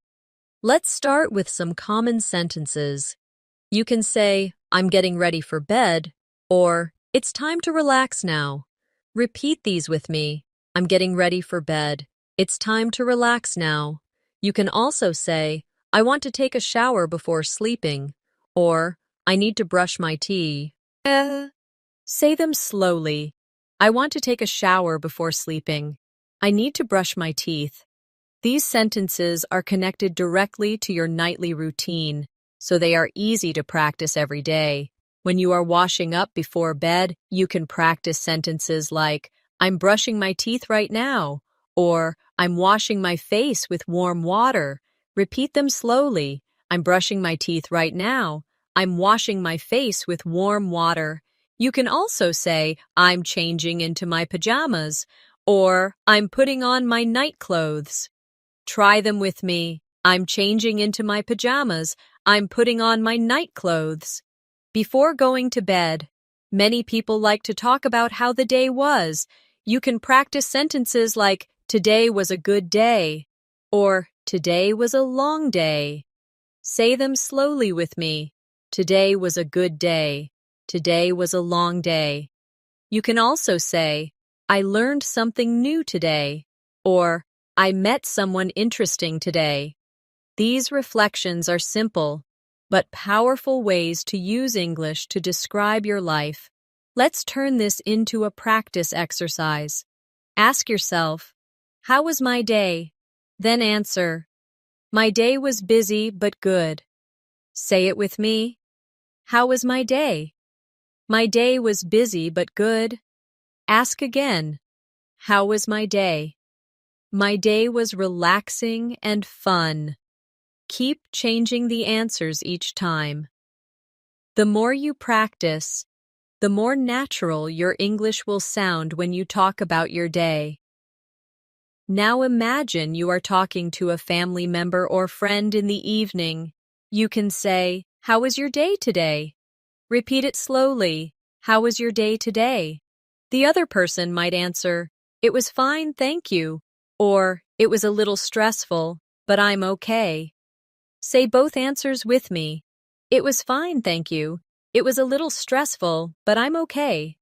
Let's start with some common sentences. You can say, I'm getting ready for bed, or it's time to relax now. Repeat these with me. I'm getting ready for bed. It's time to relax now. You can also say, I want to take a shower before sleeping, or I need to brush my teeth. Say them slowly. I want to take a shower before sleeping. I need to brush my teeth. These sentences are connected directly to your nightly routine, so they are easy to practice every day. When you are washing up before bed, you can practice sentences like, I'm brushing my teeth right now, or I'm washing my face with warm water. Repeat them slowly. I'm brushing my teeth right now. I'm washing my face with warm water. You can also say, I'm changing into my pajamas, or I'm putting on my night clothes. Try them with me. I'm changing into my pajamas. I'm putting on my night clothes. Before going to bed, many people like to talk about how the day was. You can practice sentences like, today was a good day, or today was a long day. Say them slowly with me. Today was a good day. Today was a long day. You can also say, I learned something new today, or I met someone interesting today. These reflections are simple, but powerful ways to use English to describe your life. Let's turn this into a practice exercise. Ask yourself, how was my day? Then answer, my day was busy but good. Say it with me. How was my day? My day was busy but good. Ask again, how was my day? My day was relaxing and fun. Keep changing the answers each time. The more you practice, the more natural your English will sound when you talk about your day. Now imagine you are talking to a family member or friend in the evening. You can say, how was your day today? Repeat it slowly. How was your day today? The other person might answer, it was fine, thank you, or it was a little stressful, but I'm okay. Say both answers with me. It was fine, thank you. It was a little stressful, but I'm okay.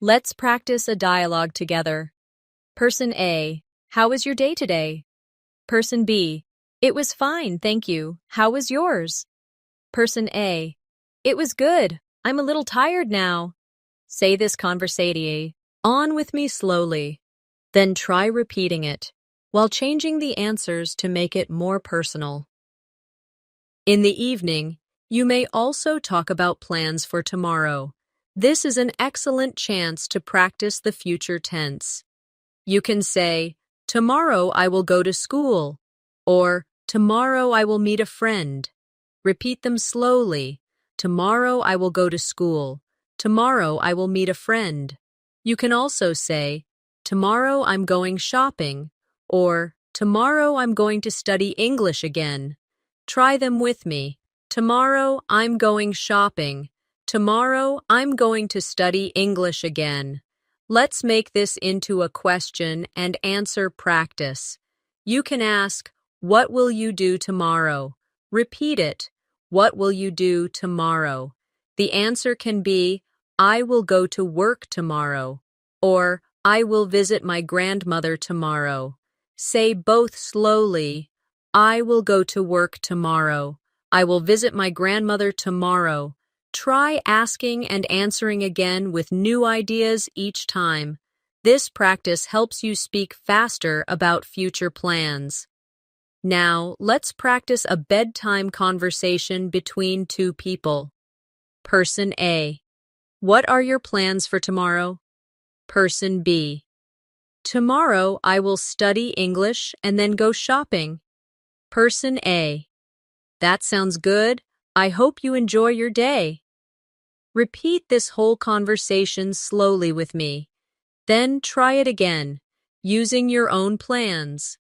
Let's practice a dialogue together. Person A, how was your day today? Person B, it was fine, thank you. How was yours? Person A, it was good. I'm a little tired now. Say this conversation on with me slowly. Then try repeating it, while changing the answers to make it more personal. In the evening, you may also talk about plans for tomorrow. This is an excellent chance to practice the future tense. You can say, tomorrow I will go to school, or tomorrow I will meet a friend. Repeat them slowly. Tomorrow I will go to school. Tomorrow I will meet a friend. You can also say, tomorrow I'm going shopping, or tomorrow I'm going to study English again. Try them with me. Tomorrow I'm going shopping. Tomorrow I'm going to study English again. Let's make this into a question and answer practice. You can ask, what will you do tomorrow? Repeat it. What will you do tomorrow? The answer can be, I will go to work tomorrow, or I will visit my grandmother tomorrow. Say both slowly. I will go to work tomorrow. I will visit my grandmother tomorrow. Try asking and answering again with new ideas each time. This practice helps you speak faster about future plans. Now, let's practice a bedtime conversation between two people. Person A. What are your plans for tomorrow? Person B. Tomorrow I will study English and then go shopping. Person A. That sounds good. I hope you enjoy your day. Repeat this whole conversation slowly with me. Then try it again, using your own plans.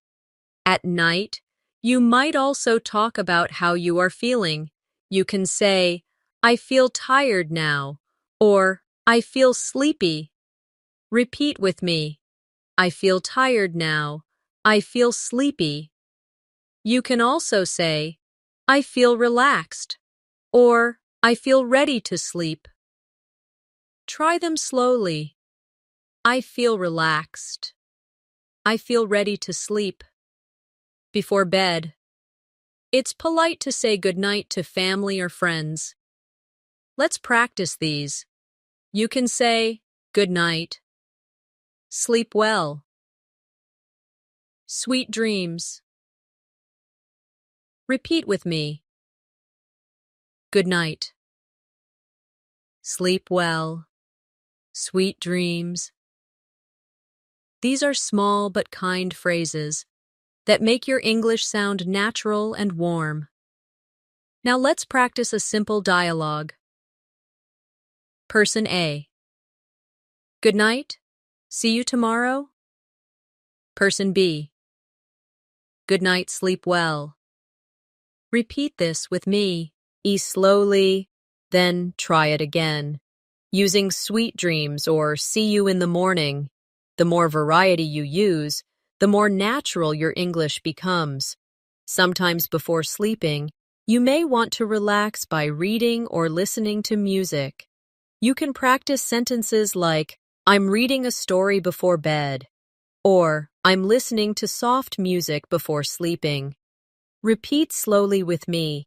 At night, you might also talk about how you are feeling. You can say, I feel tired now, or I feel sleepy. Repeat with me. I feel tired now. I feel sleepy. You can also say, I feel relaxed, or I feel ready to sleep. Try them slowly. I feel relaxed. I feel ready to sleep. Before bed, it's polite to say goodnight to family or friends. Let's practice these. You can say, good night. Sleep well. Sweet dreams. Repeat with me. Good night. Sleep well. Sweet dreams. These are small but kind phrases that make your English sound natural and warm. Now let's practice a simple dialogue. Person A. Good night. See you tomorrow. Person B. Good night, sleep well. Repeat this with me. Slowly, then try it again. Using sweet dreams or see you in the morning. The more variety you use, the more natural your English becomes. Sometimes before sleeping, you may want to relax by reading or listening to music. You can practice sentences like, I'm reading a story before bed, or I'm listening to soft music before sleeping. Repeat slowly with me.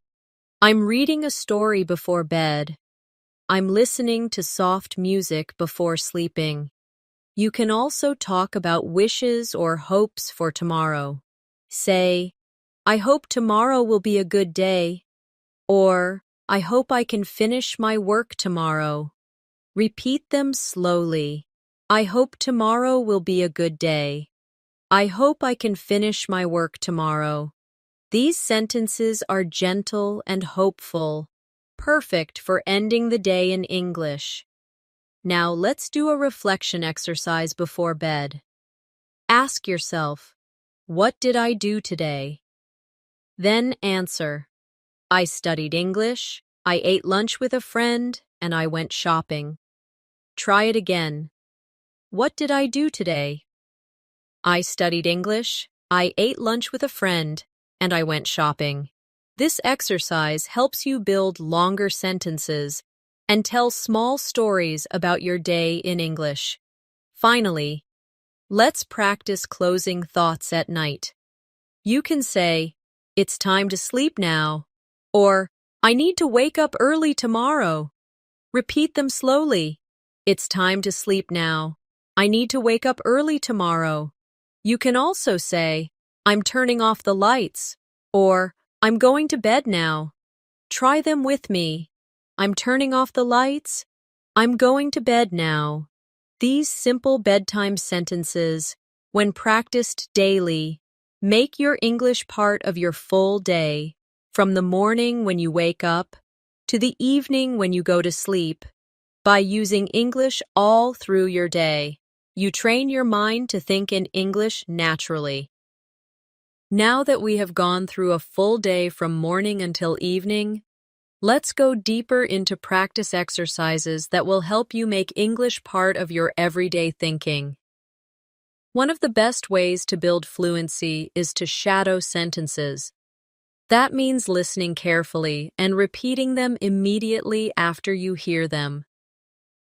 I'm reading a story before bed. I'm listening to soft music before sleeping. You can also talk about wishes or hopes for tomorrow. Say, I hope tomorrow will be a good day, or I hope I can finish my work tomorrow. Repeat them slowly. I hope tomorrow will be a good day. I hope I can finish my work tomorrow. These sentences are gentle and hopeful, perfect for ending the day in English. Now let's do a reflection exercise before bed. Ask yourself, what did I do today? Then answer, I studied English, I ate lunch with a friend, and I went shopping. Try it again. What did I do today? I studied English, I ate lunch with a friend, and I went shopping. This exercise helps you build longer sentences and tell small stories about your day in English. Finally, let's practice closing thoughts at night. You can say, it's time to sleep now, or I need to wake up early tomorrow. Repeat them slowly. It's time to sleep now. I need to wake up early tomorrow. You can also say, I'm turning off the lights, or I'm going to bed now. Try them with me. I'm turning off the lights. I'm going to bed now. These simple bedtime sentences, when practiced daily, make your English part of your full day, from the morning when you wake up to the evening when you go to sleep. By using English all through your day, you train your mind to think in English naturally. Now that we have gone through a full day from morning until evening, let's go deeper into practice exercises that will help you make English part of your everyday thinking. One of the best ways to build fluency is to shadow sentences. That means listening carefully and repeating them immediately after you hear them.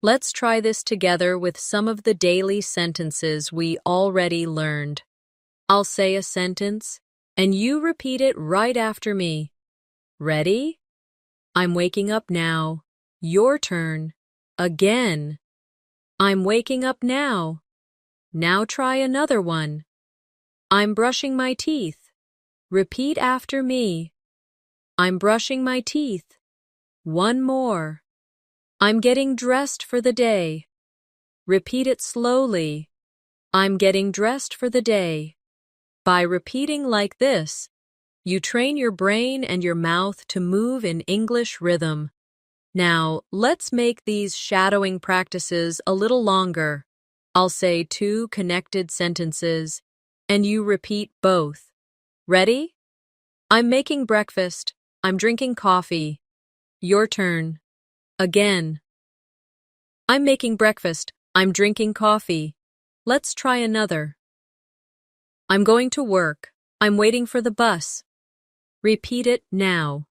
Let's try this together with some of the daily sentences we already learned. I'll say a sentence, and you repeat it right after me. Ready? I'm waking up now. Your turn. Again. I'm waking up now. Now try another one. I'm brushing my teeth. Repeat after me. I'm brushing my teeth. One more. I'm getting dressed for the day. Repeat it slowly. I'm getting dressed for the day. By repeating like this, you train your brain and your mouth to move in English rhythm. Now, let's make these shadowing practices a little longer. I'll say 2 connected sentences, and you repeat both. Ready? I'm making breakfast. I'm drinking coffee. Your turn. Again. I'm making breakfast. I'm drinking coffee. Let's try another. I'm going to work. I'm waiting for the bus. Repeat it now.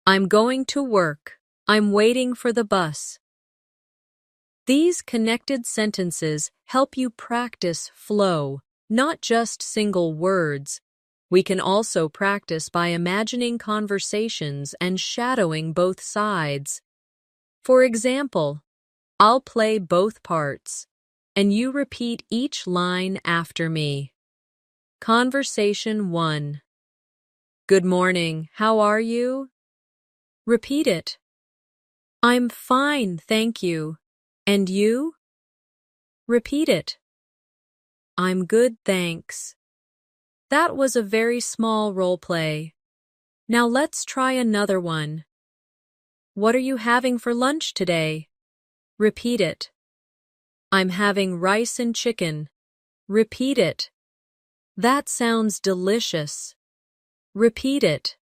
I'm going to work. I'm waiting for the bus. These connected sentences help you practice flow, not just single words. We can also practice by imagining conversations and shadowing both sides. For example, I'll play both parts, and you repeat each line after me. Conversation 1. Good morning, how are you? Repeat it. I'm fine, thank you. And you? Repeat it. I'm good, thanks. That was a very small role play. Now let's try another one. What are you having for lunch today? Repeat it. I'm having rice and chicken. Repeat it. That sounds delicious. Repeat it.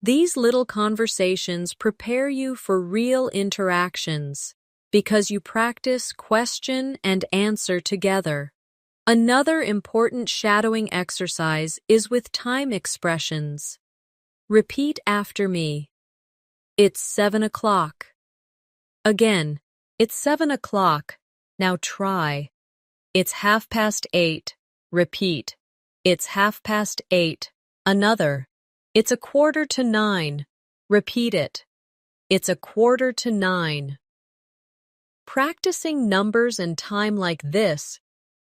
These little conversations prepare you for real interactions because you practice question and answer together. Another important shadowing exercise is with time expressions. Repeat after me. It's 7 o'clock. Again, it's 7 o'clock. Now try. It's 8:30. Repeat. It's 8:30. Another. It's 8:45. Repeat it. It's 8:45. Practicing numbers and time like this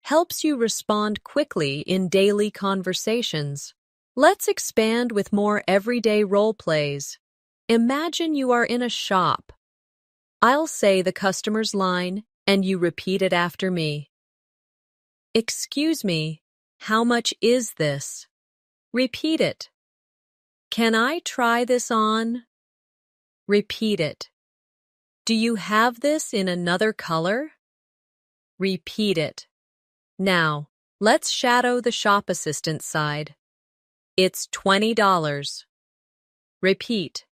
helps you respond quickly in daily conversations. Let's expand with more everyday role plays. Imagine you are in a shop. I'll say the customer's line, and you repeat it after me. Excuse me, how much is this? Repeat it. Can I try this on? Repeat it. Do you have this in another color? Repeat it. Now, let's shadow the shop assistant side. It's $20. Repeat.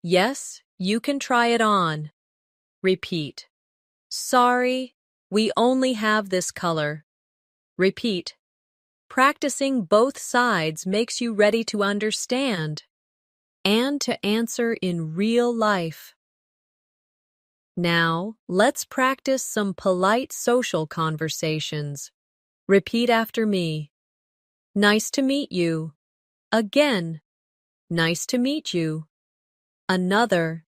Yes, you can try it on. Repeat. Sorry, we only have this color. Repeat. Practicing both sides makes you ready to understand and to answer in real life. Now, let's practice some polite social conversations. Repeat after me. Nice to meet you. Again. Nice to meet you. Another.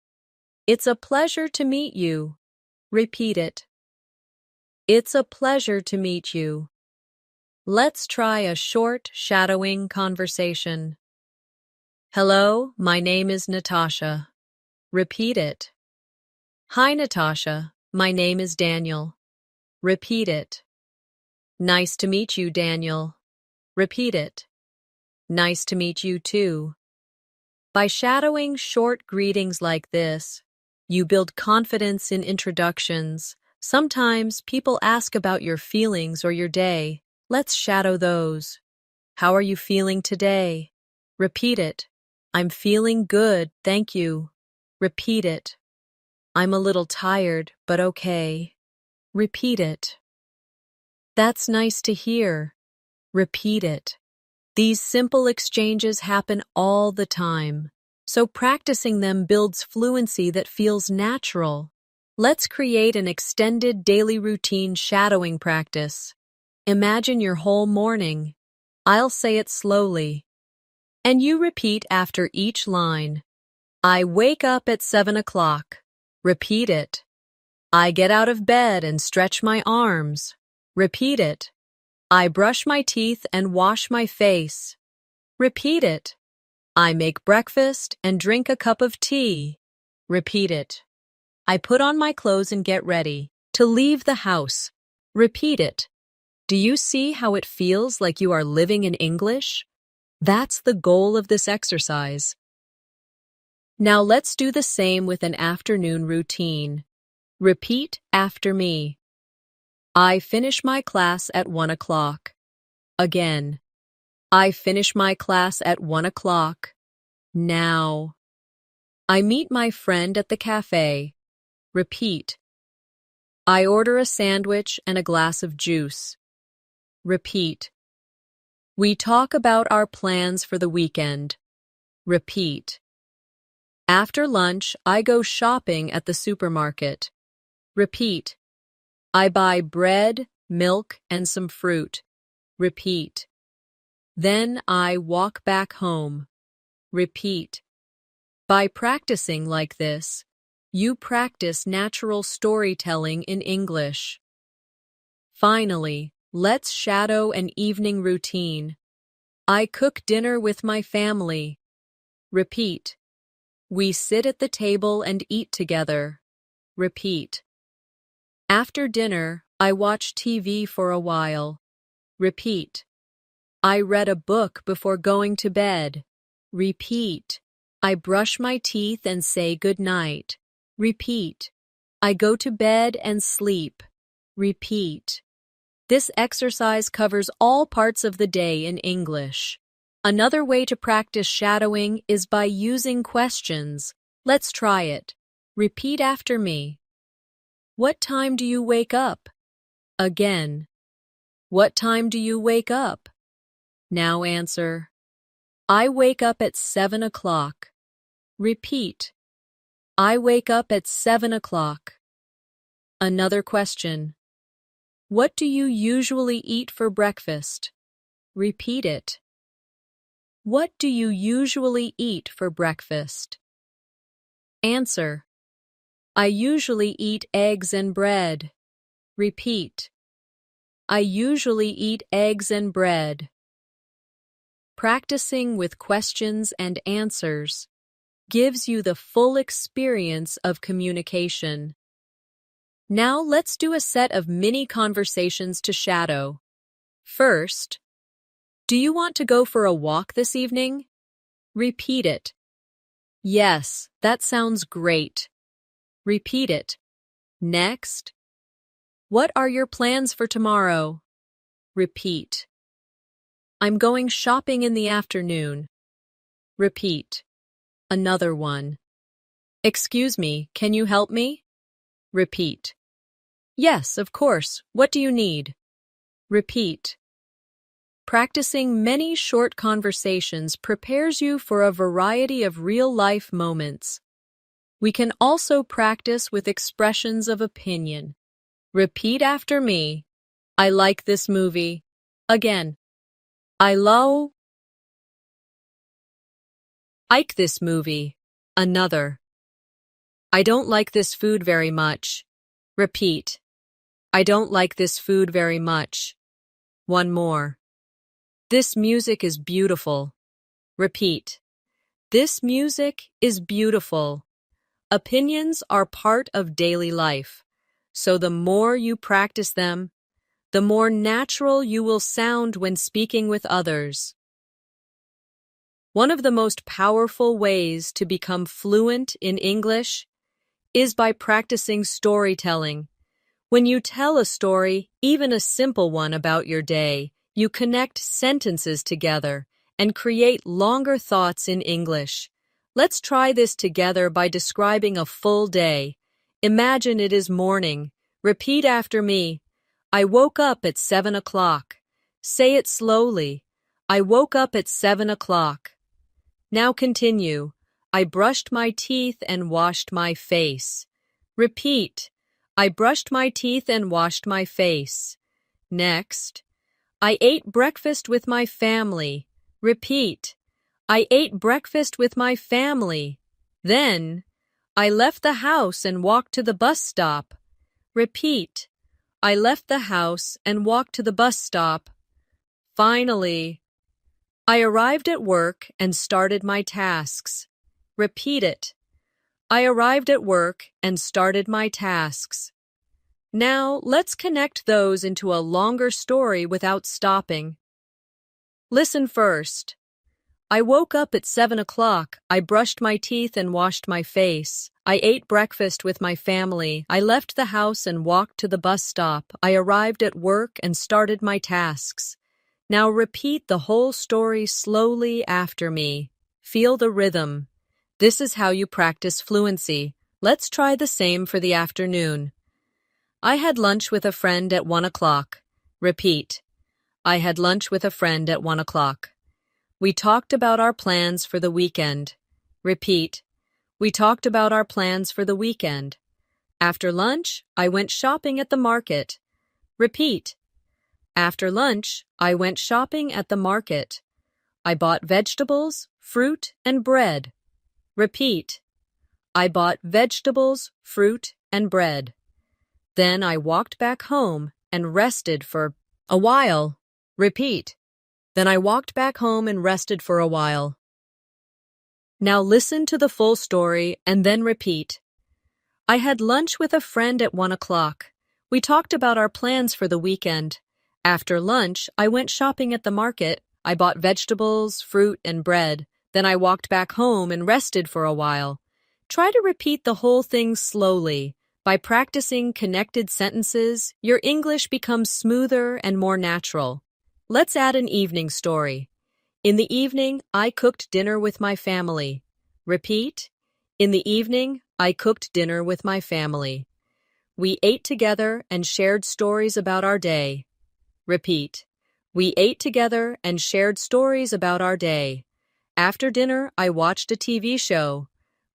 It's a pleasure to meet you. Repeat it. It's a pleasure to meet you. Let's try a short, shadowing conversation. Hello, my name is Natasha. Repeat it. Hi, Natasha. My name is Daniel. Repeat it. Nice to meet you, Daniel. Repeat it. Nice to meet you, too. By shadowing short greetings like this, you build confidence in introductions. Sometimes people ask about your feelings or your day. Let's shadow those. How are you feeling today? Repeat it. I'm feeling good, thank you. Repeat it. I'm a little tired, but okay. Repeat it. That's nice to hear. Repeat it. These simple exchanges happen all the time, so practicing them builds fluency that feels natural. Let's create an extended daily routine shadowing practice. Imagine your whole morning. I'll say it slowly. And you repeat after each line. I wake up at 7 o'clock. Repeat it. I get out of bed and stretch my arms. Repeat it. I brush my teeth and wash my face. Repeat it. I make breakfast and drink a cup of tea. Repeat it. I put on my clothes and get ready to leave the house. Repeat it. Do you see how it feels like you are living in English? That's the goal of this exercise. Now let's do the same with an afternoon routine. Repeat after me. I finish my class at 1 o'clock. Again. I finish my class at 1 o'clock. Now. I meet my friend at the cafe. Repeat. I order a sandwich and a glass of juice. Repeat. We talk about our plans for the weekend. Repeat. After lunch, I go shopping at the supermarket. Repeat. I buy bread, milk, and some fruit. Repeat. Then I walk back home. Repeat. By practicing like this, you practice natural storytelling in English. Finally, let's shadow an evening routine. I cook dinner with my family. Repeat. We sit at the table and eat together. Repeat. After dinner, I watch TV for a while. Repeat. I read a book before going to bed. Repeat. I brush my teeth and say good night. Repeat. I go to bed and sleep. Repeat. This exercise covers all parts of the day in English. Another way to practice shadowing is by using questions. Let's try it. Repeat after me. What time do you wake up? Again. What time do you wake up? Now answer. I wake up at 7 o'clock. Repeat. I wake up at 7 o'clock. Another question. What do you usually eat for breakfast? Repeat it. What do you usually eat for breakfast? Answer. I usually eat eggs and bread. Repeat. I usually eat eggs and bread. Practicing with questions and answers gives you the full experience of communication. Now let's do a set of mini conversations to shadow. First, do you want to go for a walk this evening? Repeat it. Yes, that sounds great. Repeat it. Next, what are your plans for tomorrow? Repeat. I'm going shopping in the afternoon. Repeat. Another one. Excuse me, can you help me? Repeat. Yes, of course. What do you need? Repeat. Practicing many short conversations prepares you for a variety of real-life moments. We can also practice with expressions of opinion. Repeat after me. I like this movie. Again. I like this movie. Another. I don't like this food very much. Repeat. I don't like this food very much. One more. This music is beautiful. Repeat. This music is beautiful. Opinions are part of daily life, so the more you practice them, the more natural you will sound when speaking with others. One of the most powerful ways to become fluent in English is by practicing storytelling. When you tell a story, even a simple one about your day, you connect sentences together and create longer thoughts in English. Let's try this together by describing a full day. Imagine it is morning. Repeat after me. I woke up at 7 o'clock. Say it slowly. I woke up at 7 o'clock. Now continue. I brushed my teeth and washed my face. Repeat. I brushed my teeth and washed my face. Next. I ate breakfast with my family. Repeat. I ate breakfast with my family. Then, I left the house and walked to the bus stop. Repeat. I left the house and walked to the bus stop. Finally, I arrived at work and started my tasks. Repeat it. I arrived at work and started my tasks. Now, let's connect those into a longer story without stopping. Listen first. I woke up at 7 o'clock. I brushed my teeth and washed my face. I ate breakfast with my family. I left the house and walked to the bus stop. I arrived at work and started my tasks. Now repeat the whole story slowly after me. Feel the rhythm. This is how you practice fluency. Let's try the same for the afternoon. I had lunch with a friend at 1 o'clock. Repeat. I had lunch with a friend at 1 o'clock. We talked about our plans for the weekend. Repeat. We talked about our plans for the weekend. After lunch, I went shopping at the market. Repeat. After lunch, I went shopping at the market. I bought vegetables, fruit, and bread. Repeat. I bought vegetables, fruit, and bread. Then I walked back home and rested for a while. Repeat. Then I walked back home and rested for a while. Now listen to the full story and then repeat. I had lunch with a friend at 1 o'clock. We talked about our plans for the weekend. After lunch, I went shopping at the market. I bought vegetables, fruit, and bread. Then I walked back home and rested for a while. Try to repeat the whole thing slowly. By practicing connected sentences, your English becomes smoother and more natural. Let's add an evening story. In the evening, I cooked dinner with my family. Repeat. In the evening, I cooked dinner with my family. We ate together and shared stories about our day. Repeat. We ate together and shared stories about our day. After dinner, I watched a TV show.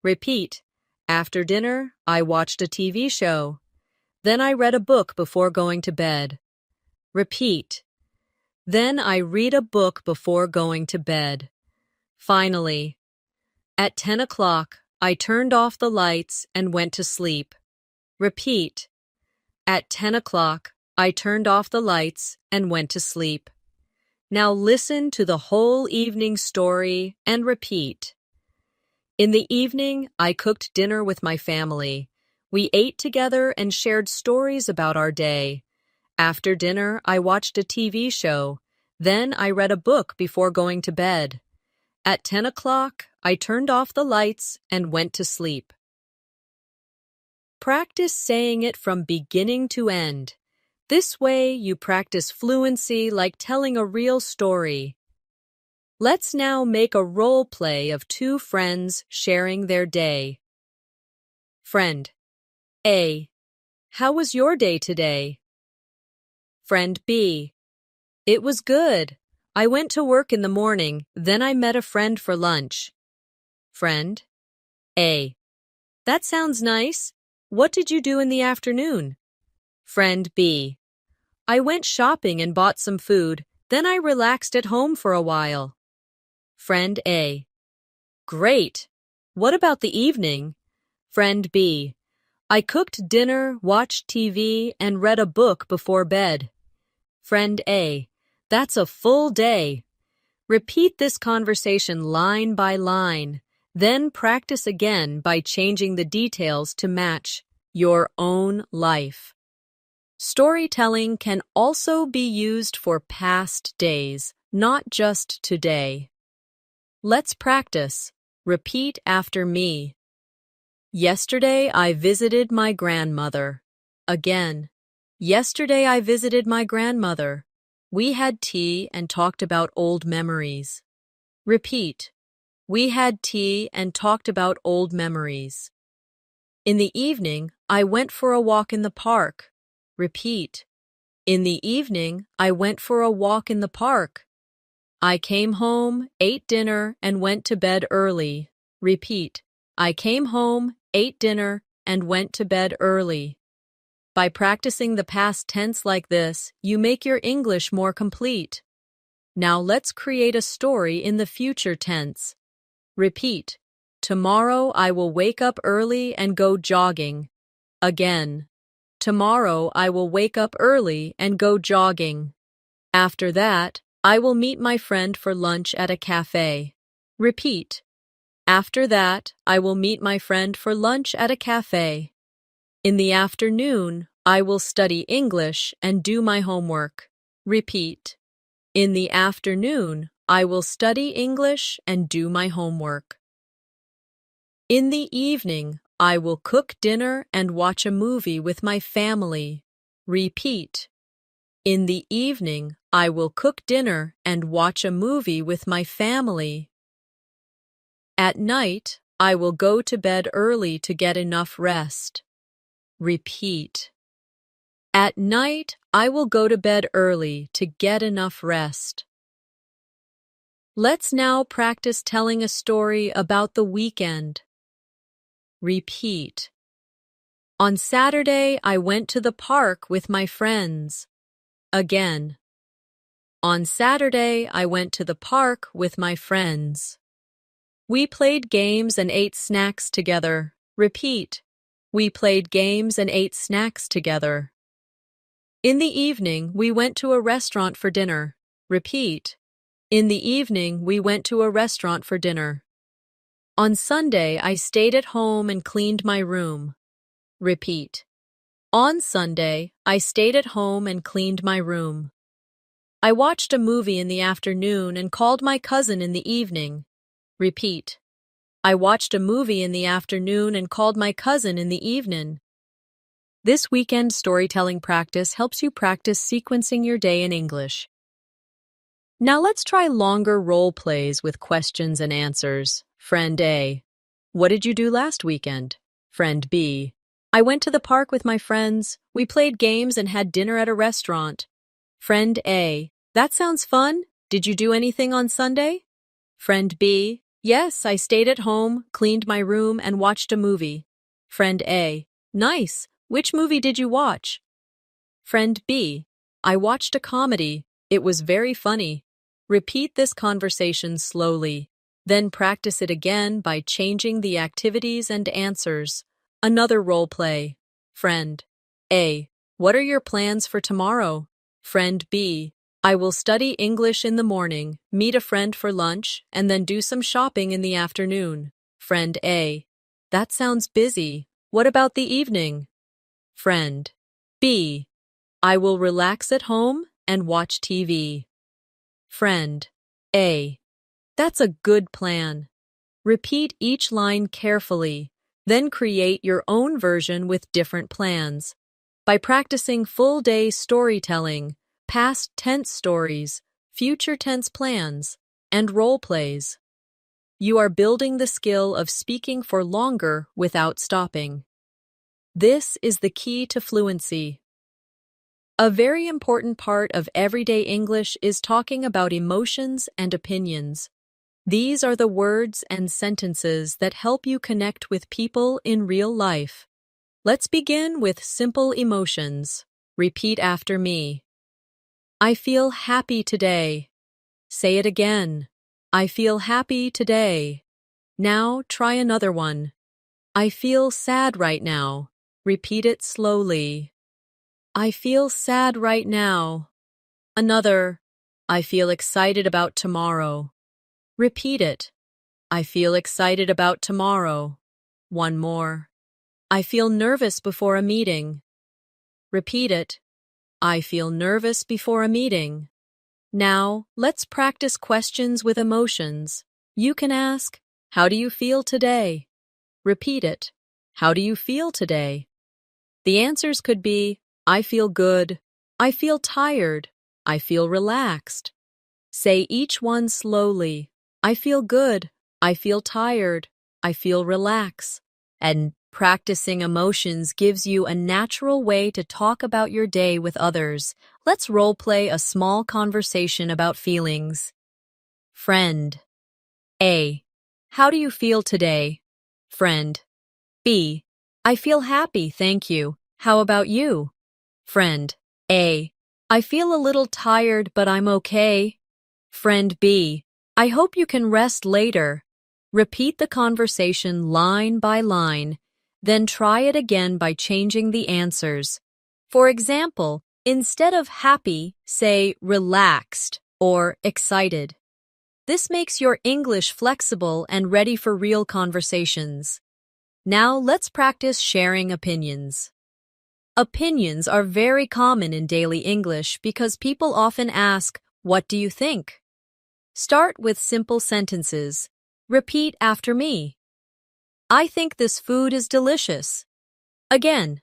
Repeat. After dinner, I watched a TV show. Then I read a book before going to bed. Repeat. Then I read a book before going to bed. Finally, at 10 o'clock, I turned off the lights and went to sleep. Repeat. At 10 o'clock, I turned off the lights and went to sleep. Now listen to the whole evening story and repeat. In the evening, I cooked dinner with my family. We ate together and shared stories about our day. After dinner, I watched a TV show. Then I read a book before going to bed. At 10 o'clock, I turned off the lights and went to sleep. Practice saying it from beginning to end. This way, you practice fluency like telling a real story. Let's now make a role play of two friends sharing their day. Friend A. How was your day today? Friend B. It was good. I went to work in the morning, then I met a friend for lunch. Friend A. That sounds nice. What did you do in the afternoon? Friend B. I went shopping and bought some food, then I relaxed at home for a while. Friend A. Great. What about the evening? Friend B. I cooked dinner, watched TV, and read a book before bed. Friend A. That's a full day. Repeat this conversation line by line. Then practice again by changing the details to match your own life. Storytelling can also be used for past days, not just today. Let's practice. Repeat after me. Yesterday I visited my grandmother. Again. Yesterday I visited my grandmother. We had tea and talked about old memories. Repeat. We had tea and talked about old memories. In the evening, I went for a walk in the park. Repeat. In the evening, I went for a walk in the park. I came home, ate dinner, and went to bed early. Repeat. I came home, ate dinner, and went to bed early. By practicing the past tense like this, you make your English more complete. Now let's create a story in the future tense. Repeat. Tomorrow I will wake up early and go jogging. Again. Tomorrow I will wake up early and go jogging. After that, I will meet my friend for lunch at a cafe. Repeat. After that, I will meet my friend for lunch at a cafe. In the afternoon, I will study English and do my homework. Repeat. In the afternoon, I will study English and do my homework. In the evening, I will cook dinner and watch a movie with my family. Repeat. In the evening, I will cook dinner and watch a movie with my family. At night, I will go to bed early to get enough rest. Repeat. At night, I will go to bed early to get enough rest. Let's now practice telling a story about the weekend. Repeat. On Saturday, I went to the park with my friends. Again. On Saturday, I went to the park with my friends. We played games and ate snacks together. Repeat. We played games and ate snacks together. In the evening, we went to a restaurant for dinner. Repeat. In the evening, we went to a restaurant for dinner. On Sunday, I stayed at home and cleaned my room. Repeat. On Sunday, I stayed at home and cleaned my room. I watched a movie in the afternoon and called my cousin in the evening. Repeat. I watched a movie in the afternoon and called my cousin in the evening. This weekend storytelling practice helps you practice sequencing your day in English. Now let's try longer role plays with questions and answers. Friend A. What did you do last weekend? Friend B. I went to the park with my friends. We played games and had dinner at a restaurant. Friend A. That sounds fun. Did you do anything on Sunday? Friend B. Yes, I stayed at home, cleaned my room, and watched a movie. Friend A. Nice. Which movie did you watch? Friend B. I watched a comedy. It was very funny. Repeat this conversation slowly. Then practice it again by changing the activities and answers. Another role play. Friend A. What are your plans for tomorrow? Friend B. I will study English in the morning, meet a friend for lunch, and then do some shopping in the afternoon. Friend A. That sounds busy. What about the evening? Friend B. I will relax at home and watch TV. Friend A. That's a good plan. Repeat each line carefully, then create your own version with different plans. By practicing full-day storytelling, past tense stories, future tense plans, and role plays, you are building the skill of speaking for longer without stopping. This is the key to fluency. A very important part of everyday English is talking about emotions and opinions. These are the words and sentences that help you connect with people in real life. Let's begin with simple emotions. Repeat after me. I feel happy today. Say it again. I feel happy today. Now try another one. I feel sad right now. Repeat it slowly. I feel sad right now. Another. I feel excited about tomorrow. Repeat it. I feel excited about tomorrow. One more. I feel nervous before a meeting. Repeat it. I feel nervous before a meeting. Now, let's practice questions with emotions. You can ask, how do you feel today? Repeat it. How do you feel today? The answers could be, I feel good. I feel tired. I feel relaxed. Say each one slowly. I feel good. I feel tired. I feel relaxed. And practicing emotions gives you a natural way to talk about your day with others. Let's role play a small conversation about feelings. Friend A. How do you feel today? Friend B. I feel happy, thank you. How about you? Friend A. I feel a little tired, but I'm okay. Friend B. I hope you can rest later. Repeat the conversation line by line, then try it again by changing the answers. For example, instead of happy, say relaxed or excited. This makes your English flexible and ready for real conversations. Now let's practice sharing opinions. Opinions are very common in daily English because people often ask, "What do you think?" Start with simple sentences. Repeat after me. I think this food is delicious. Again,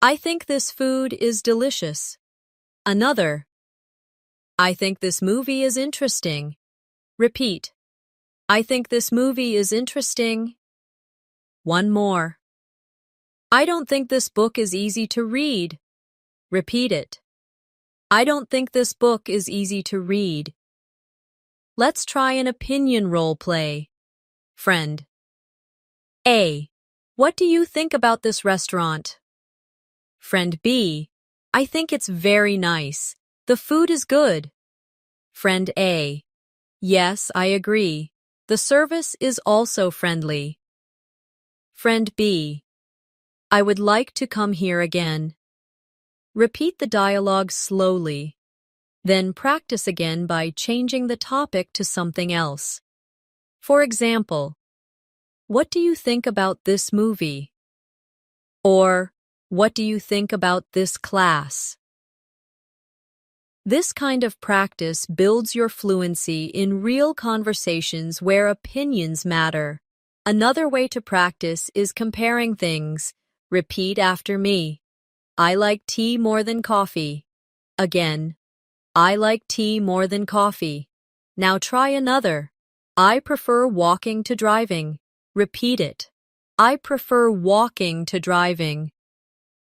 I think this food is delicious. Another, I think this movie is interesting. Repeat. I think this movie is interesting. One more. I don't think this book is easy to read. Repeat it. I don't think this book is easy to read. Let's try an opinion role play. Friend A. What do you think about this restaurant? Friend B. I think it's very nice. The food is good. Friend A. Yes, I agree. The service is also friendly. Friend B. I would like to come here again. Repeat the dialogue slowly. Then practice again by changing the topic to something else. For example, what do you think about this movie? Or, what do you think about this class? This kind of practice builds your fluency in real conversations where opinions matter. Another way to practice is comparing things. Repeat after me. I like tea more than coffee. Again, I like tea more than coffee. Now try another. I prefer walking to driving. Repeat it. I prefer walking to driving.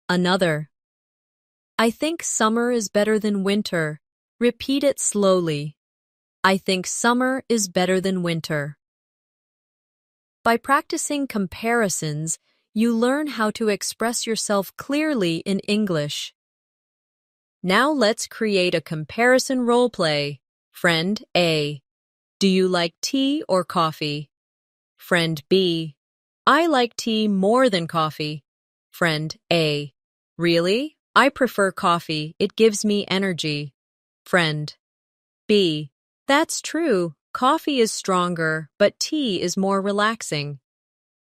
Another. I think summer is better than winter. Repeat it slowly. I think summer is better than winter. By practicing comparisons, you learn how to express yourself clearly in English. Now let's create a comparison role play. Friend A. Do you like tea or coffee? Friend B. I like tea more than coffee. Friend A. Really? I prefer coffee. It gives me energy. Friend B. That's true. Coffee is stronger, but tea is more relaxing.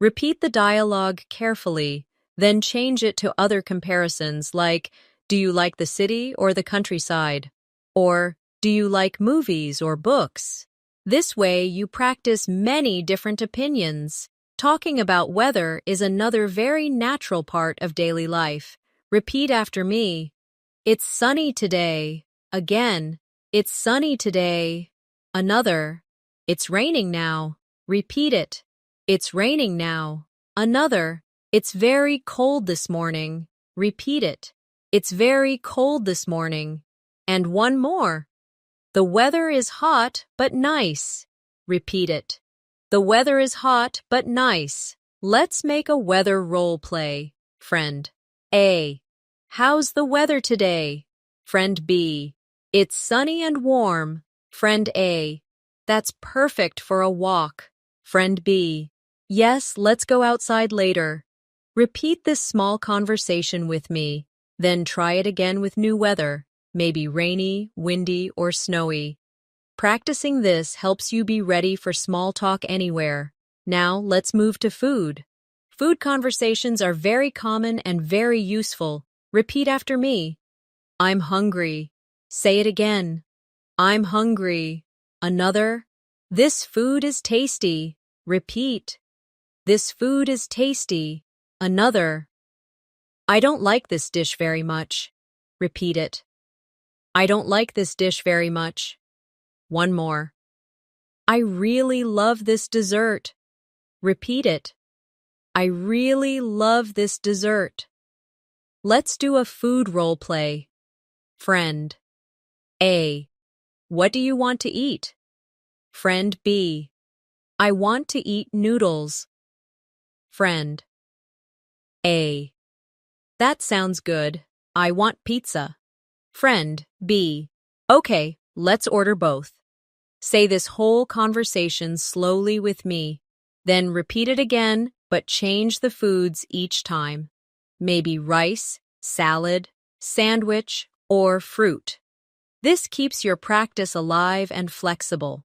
Repeat the dialogue carefully, then change it to other comparisons like, do you like the city or the countryside? Or, do you like movies or books? This way, you practice many different opinions. Talking about weather is another very natural part of daily life. Repeat after me. It's sunny today. Again, it's sunny today. Another, it's raining now. Repeat it. It's raining now. Another, it's very cold this morning. Repeat it. It's very cold this morning. And one more. The weather is hot but nice. Repeat it. The weather is hot but nice. Let's make a weather role play. Friend A. How's the weather today? Friend B. It's sunny and warm. Friend A. That's perfect for a walk. Friend B. Yes, let's go outside later. Repeat this small conversation with me, then try it again with new weather, maybe rainy, windy, or snowy. Practicing this helps you be ready for small talk anywhere. Now, let's move to food. Food conversations are very common and very useful. Repeat after me. I'm hungry. Say it again. I'm hungry. Another. This food is tasty. Repeat. This food is tasty. Another. I don't like this dish very much. Repeat it. I don't like this dish very much. One more. I really love this dessert. Repeat it. I really love this dessert. Let's do a food role play. Friend A. What do you want to eat? Friend B. I want to eat noodles. Friend A. That sounds good. I want pizza. Friend B. Okay, let's order both. Say this whole conversation slowly with me. Then repeat it again, but change the foods each time. Maybe rice, salad, sandwich, or fruit. This keeps your practice alive and flexible.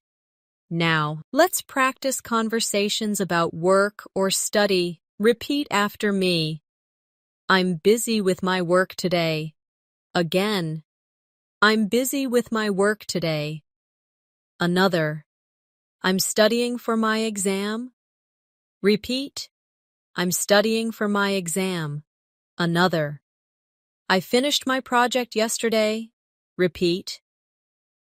Now, let's practice conversations about work or study. Repeat after me. I'm busy with my work today. Again. I'm busy with my work today. Another. I'm studying for my exam. Repeat. I'm studying for my exam. Another. I finished my project yesterday. Repeat.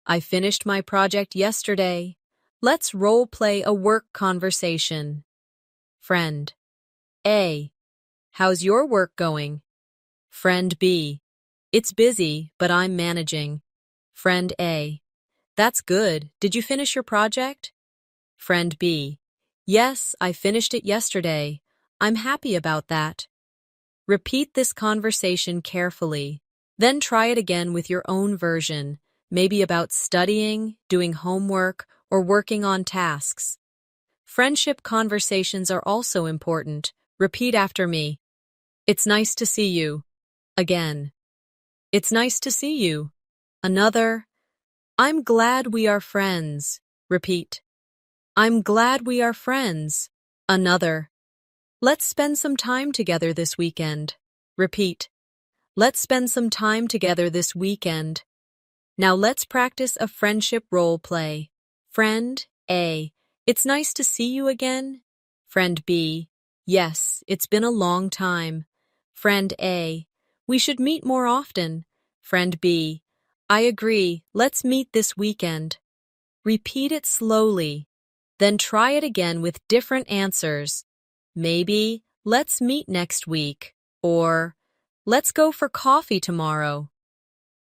I finished my project yesterday. Let's role play a work conversation. Friend A. How's your work going? Friend B. It's busy, but I'm managing. Friend A. That's good. Did you finish your project? Friend B. Yes, I finished it yesterday. I'm happy about that. Repeat this conversation carefully. Then try it again with your own version, maybe about studying, doing homework, or working on tasks. Friendship conversations are also important. Repeat after me. It's nice to see you. Again. It's nice to see you. Another. I'm glad we are friends. Repeat. I'm glad we are friends. Another. Let's spend some time together this weekend. Repeat. Let's spend some time together this weekend. Now let's practice a friendship role play. Friend A. It's nice to see you again. Friend B. Yes, it's been a long time. Friend A. We should meet more often. Friend B. I agree. Let's meet this weekend. Repeat it slowly. Then try it again with different answers. Maybe, let's meet next week, or let's go for coffee tomorrow.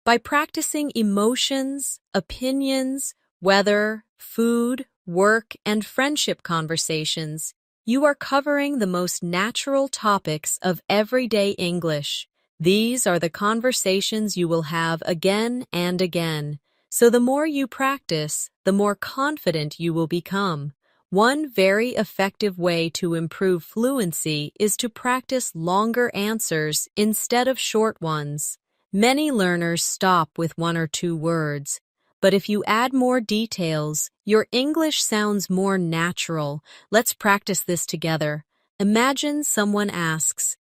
By practicing emotions, opinions, weather, food, work, and friendship conversations, you are covering the most natural topics of everyday English. These are the conversations you will have again and again. So the more you practice, the more confident you will become. One very effective way to improve fluency is to practice longer answers instead of short ones. Many learners stop with 1 or 2 words, but if you add more details, your English sounds more natural. Let's practice this together. Imagine someone asks,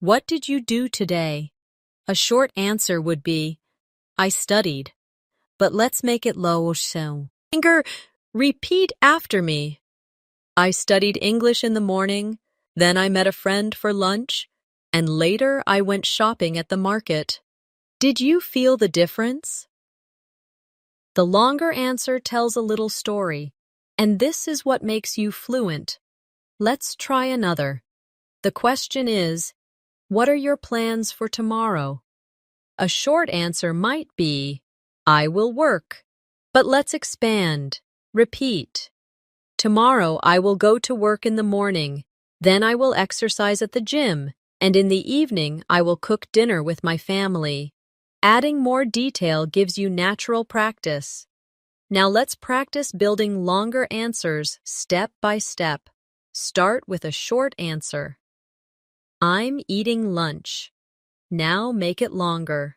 "What did you do today?" A short answer would be, "I studied." But let's make it low so. Repeat after me. I studied English in the morning, then I met a friend for lunch, and later I went shopping at the market. Did you feel the difference? The longer answer tells a little story, and this is what makes you fluent. Let's try another. The question is, what are your plans for tomorrow? A short answer might be, I will work. But let's expand. Repeat. Tomorrow I will go to work in the morning, then I will exercise at the gym, and in the evening I will cook dinner with my family. Adding more detail gives you natural practice. Now let's practice building longer answers step by step. Start with a short answer. I'm eating lunch. Now make it longer.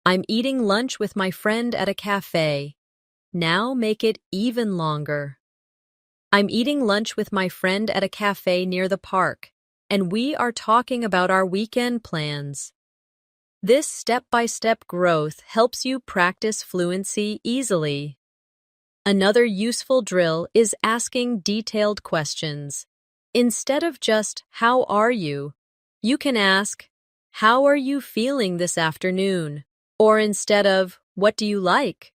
I'm eating lunch with my friend at a cafe. Now make it even longer. I'm eating lunch with my friend at a cafe near the park, and we are talking about our weekend plans. This step-by-step growth helps you practice fluency easily. Another useful drill is asking detailed questions. Instead of just, "How are you?" you can ask, "How are you feeling this afternoon?" Or instead of, "What do you like?"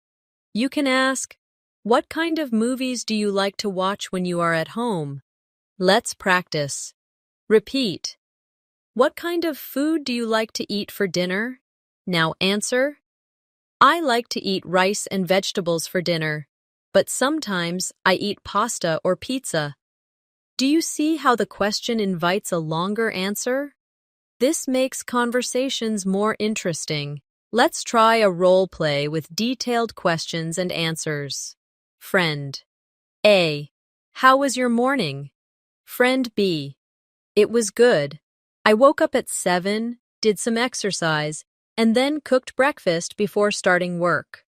you can ask, "What kind of movies do you like to watch when you are at home?" Let's practice. Repeat. What kind of food do you like to eat for dinner? Now answer. I like to eat rice and vegetables for dinner, but sometimes I eat pasta or pizza. Do you see how the question invites a longer answer? This makes conversations more interesting. Let's try a role play with detailed questions and answers. Friend A. How was your morning? Friend B. It was good. I woke up at 7, did some exercise, and then cooked breakfast before starting work.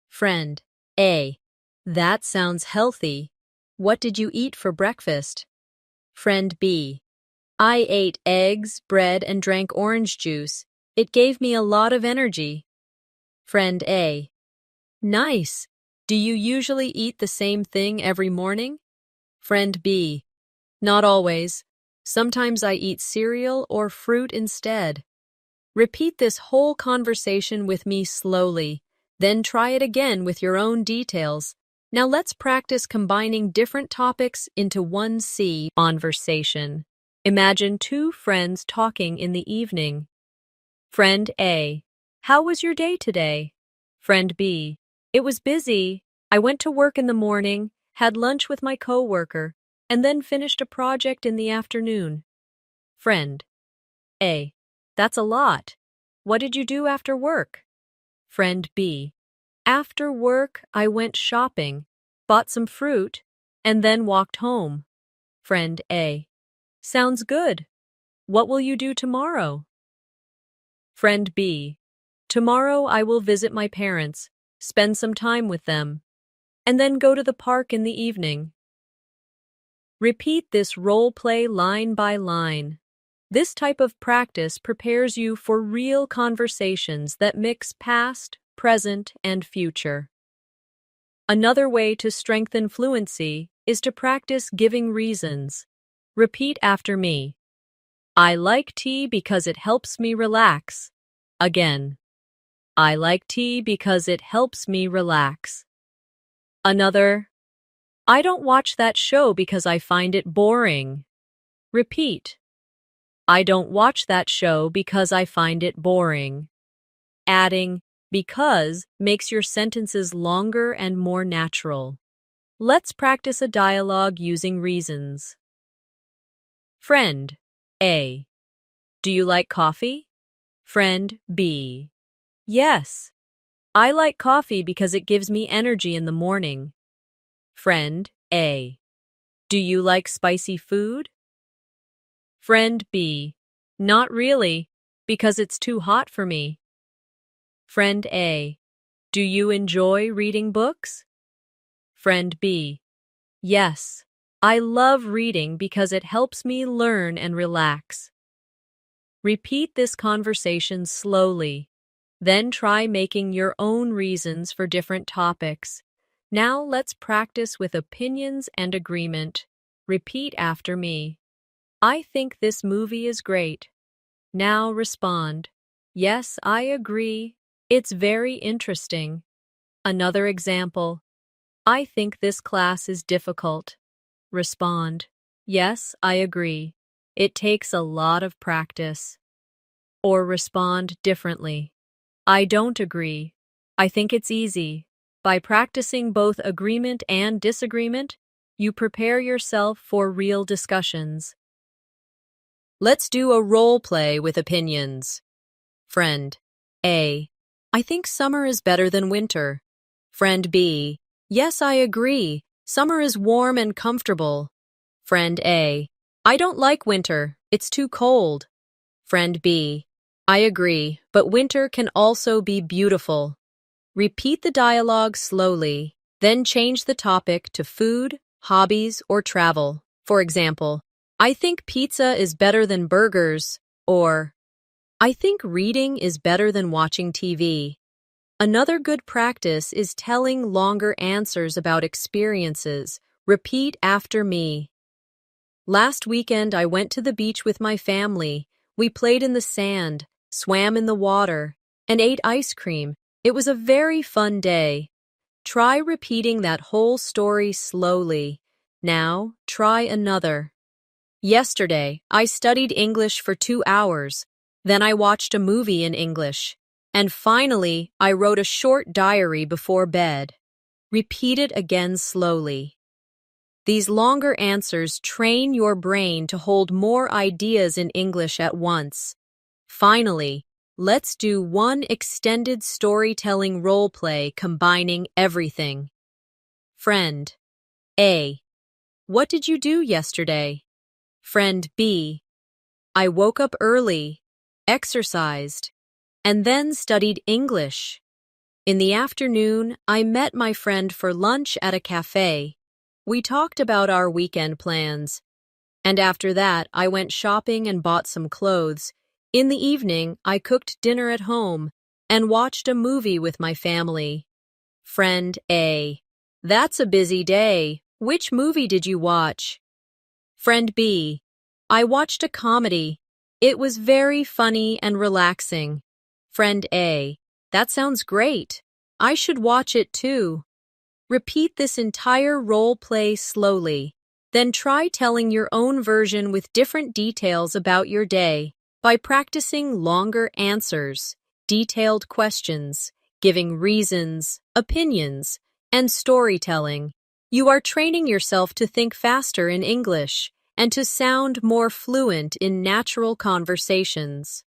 Friend A. That sounds healthy. What did you eat for breakfast? Friend B. I ate eggs, bread, and drank orange juice. It gave me a lot of energy. Friend A. Nice. Do you usually eat the same thing every morning? Friend B. Not always. Sometimes I eat cereal or fruit instead. Repeat this whole conversation with me slowly, then try it again with your own details. Now let's practice combining different topics into one conversation. Imagine two friends talking in the evening. Friend A. How was your day today? Friend B. It was busy. I went to work in the morning, had lunch with my coworker, and then finished a project in the afternoon. Friend A. That's a lot. What did you do after work? Friend B. After work, I went shopping, bought some fruit, and then walked home. Friend A. Sounds good. What will you do tomorrow? Friend B. Tomorrow I will visit my parents, spend some time with them, and then go to the park in the evening. Repeat this role play line by line. This type of practice prepares you for real conversations that mix past, present, and future. Another way to strengthen fluency is to practice giving reasons. Repeat after me. I like tea because it helps me relax. Again. I like tea because it helps me relax. Another. I don't watch that show because I find it boring. Repeat. I don't watch that show because I find it boring. Adding because makes your sentences longer and more natural. Let's practice a dialogue using reasons. Friend A. Do you like coffee? Friend B. Yes. I like coffee because it gives me energy in the morning. Friend A. Do you like spicy food? Friend B. Not really, because it's too hot for me. Friend A. Do you enjoy reading books? Friend B. Yes. I love reading because it helps me learn and relax. Repeat this conversation slowly. Then try making your own reasons for different topics. Now let's practice with opinions and agreement. Repeat after me. I think this movie is great. Now respond. Yes, I agree. It's very interesting. Another example. I think this class is difficult. Respond. Yes, I agree. It takes a lot of practice. Or respond differently. I don't agree. I think it's easy. By practicing both agreement and disagreement, you prepare yourself for real discussions. Let's do a role play with opinions. Friend A. I think summer is better than winter. Friend B. Yes, I agree. Summer is warm and comfortable. Friend A. I don't like winter. It's too cold. Friend B. I agree, but winter can also be beautiful. Repeat the dialogue slowly, then change the topic to food, hobbies, or travel. For example, I think pizza is better than burgers, or I think reading is better than watching TV. Another good practice is telling longer answers about experiences. Repeat after me. Last weekend, I went to the beach with my family. We played in the sand, swam in the water, and ate ice cream. It was a very fun day. Try repeating that whole story slowly. Now, try another. Yesterday, I studied English for 2 hours. Then I watched a movie in English. And finally, I wrote a short diary before bed. Repeat it again slowly. These longer answers train your brain to hold more ideas in English at once. Finally, let's do one extended storytelling role play combining everything. Friend A. What did you do yesterday? Friend B. I woke up early, exercised, and then studied English. In the afternoon, I met my friend for lunch at a cafe. We talked about our weekend plans. And after that, I went shopping and bought some clothes. In the evening, I cooked dinner at home and watched a movie with my family. Friend A. That's a busy day. Which movie did you watch? Friend B. I watched a comedy. It was very funny and relaxing. Friend A. That sounds great. I should watch it too. Repeat this entire role play slowly. Then try telling your own version with different details about your day by practicing longer answers, detailed questions, giving reasons, opinions, and storytelling. You are training yourself to think faster in English and to sound more fluent in natural conversations.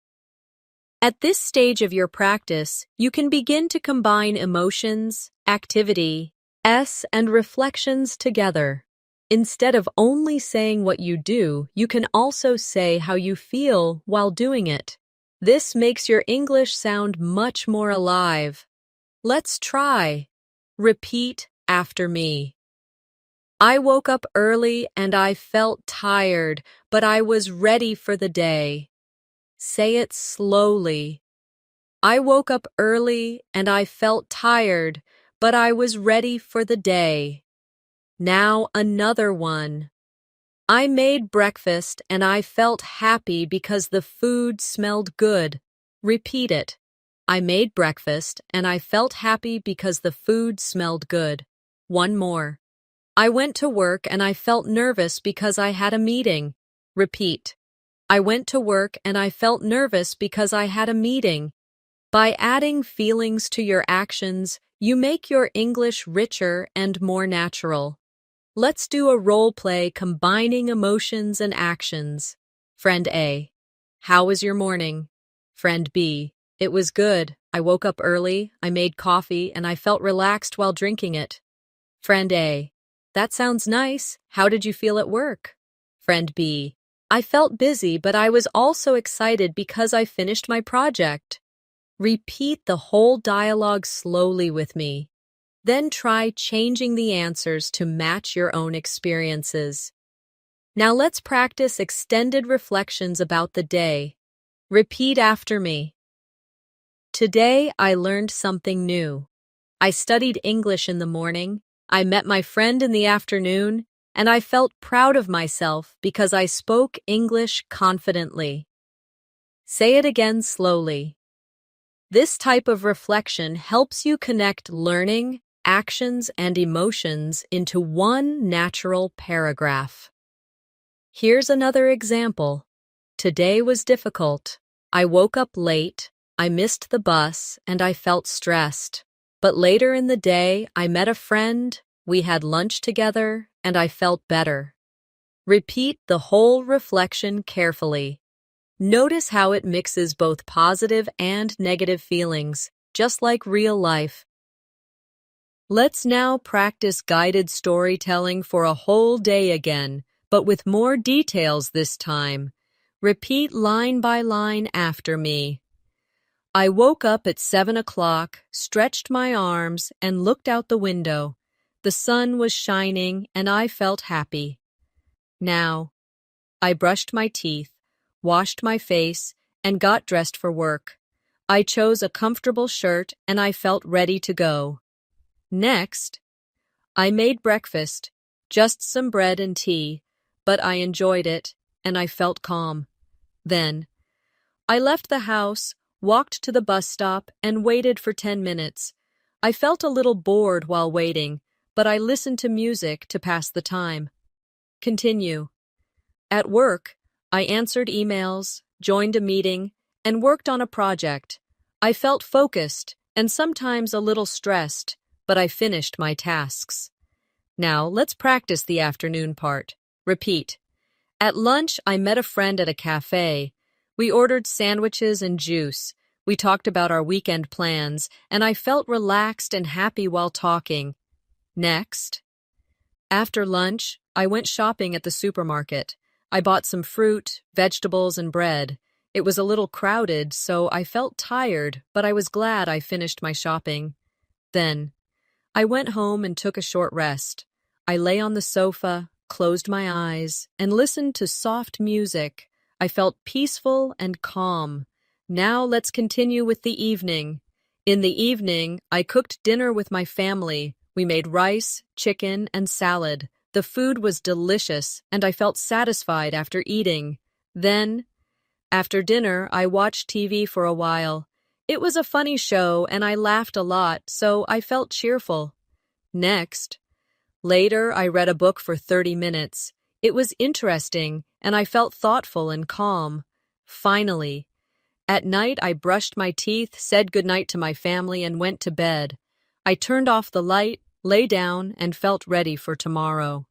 At this stage of your practice, you can begin to combine emotions, activity, and reflections together. Instead of only saying what you do, you can also say how you feel while doing it. This makes your English sound much more alive. Let's try. Repeat after me. I woke up early and I felt tired, but I was ready for the day. Say it slowly. I woke up early and I felt tired, but I was ready for the day. Now another one. I made breakfast and I felt happy because the food smelled good. Repeat it. I made breakfast and I felt happy because the food smelled good. One more. I went to work and I felt nervous because I had a meeting. Repeat. I went to work and I felt nervous because I had a meeting. By adding feelings to your actions, you make your English richer and more natural. Let's do a role play combining emotions and actions. Friend A. How was your morning? Friend B. It was good. I woke up early, I made coffee, and I felt relaxed while drinking it. Friend A. That sounds nice. How did you feel at work? Friend B. I felt busy, but I was also excited because I finished my project. Repeat the whole dialogue slowly with me. Then try changing the answers to match your own experiences. Now let's practice extended reflections about the day. Repeat after me. Today I learned something new. I studied English in the morning, I met my friend in the afternoon, and I felt proud of myself because I spoke English confidently. Say it again slowly. This type of reflection helps you connect learning, actions, and emotions into one natural paragraph. Here's another example. Today was difficult. I woke up late, I missed the bus, and I felt stressed. But later in the day, I met a friend, we had lunch together, and I felt better. Repeat the whole reflection carefully. Notice how it mixes both positive and negative feelings, just like real life. Let's now practice guided storytelling for a whole day again, but with more details this time. Repeat line by line after me. I woke up at 7 o'clock, stretched my arms, and looked out the window. The sun was shining, and I felt happy. Now, I brushed my teeth, washed my face, and got dressed for work. I chose a comfortable shirt and I felt ready to go. Next, I made breakfast, just some bread and tea, but I enjoyed it and I felt calm. Then, I left the house, walked to the bus stop, and waited for 10 minutes. I felt a little bored while waiting, but I listened to music to pass the time. Continue. At work, I answered emails, joined a meeting, and worked on a project. I felt focused and sometimes a little stressed, but I finished my tasks. Now, let's practice the afternoon part. Repeat. At lunch, I met a friend at a cafe. We ordered sandwiches and juice. We talked about our weekend plans, and I felt relaxed and happy while talking. Next. After lunch, I went shopping at the supermarket. I bought some fruit, vegetables, and bread. It was a little crowded, so I felt tired, but I was glad I finished my shopping. Then, I went home and took a short rest. I lay on the sofa, closed my eyes, and listened to soft music. I felt peaceful and calm. Now let's continue with the evening. In the evening, I cooked dinner with my family. We made rice, chicken, and salad. The food was delicious, and I felt satisfied after eating. Then, after dinner, I watched TV for a while. It was a funny show, and I laughed a lot, so I felt cheerful. Later, I read a book for 30 minutes. It was interesting, and I felt thoughtful and calm. Finally, at night, I brushed my teeth, said goodnight to my family, and went to bed. I turned off the light, lay down, and felt ready for tomorrow.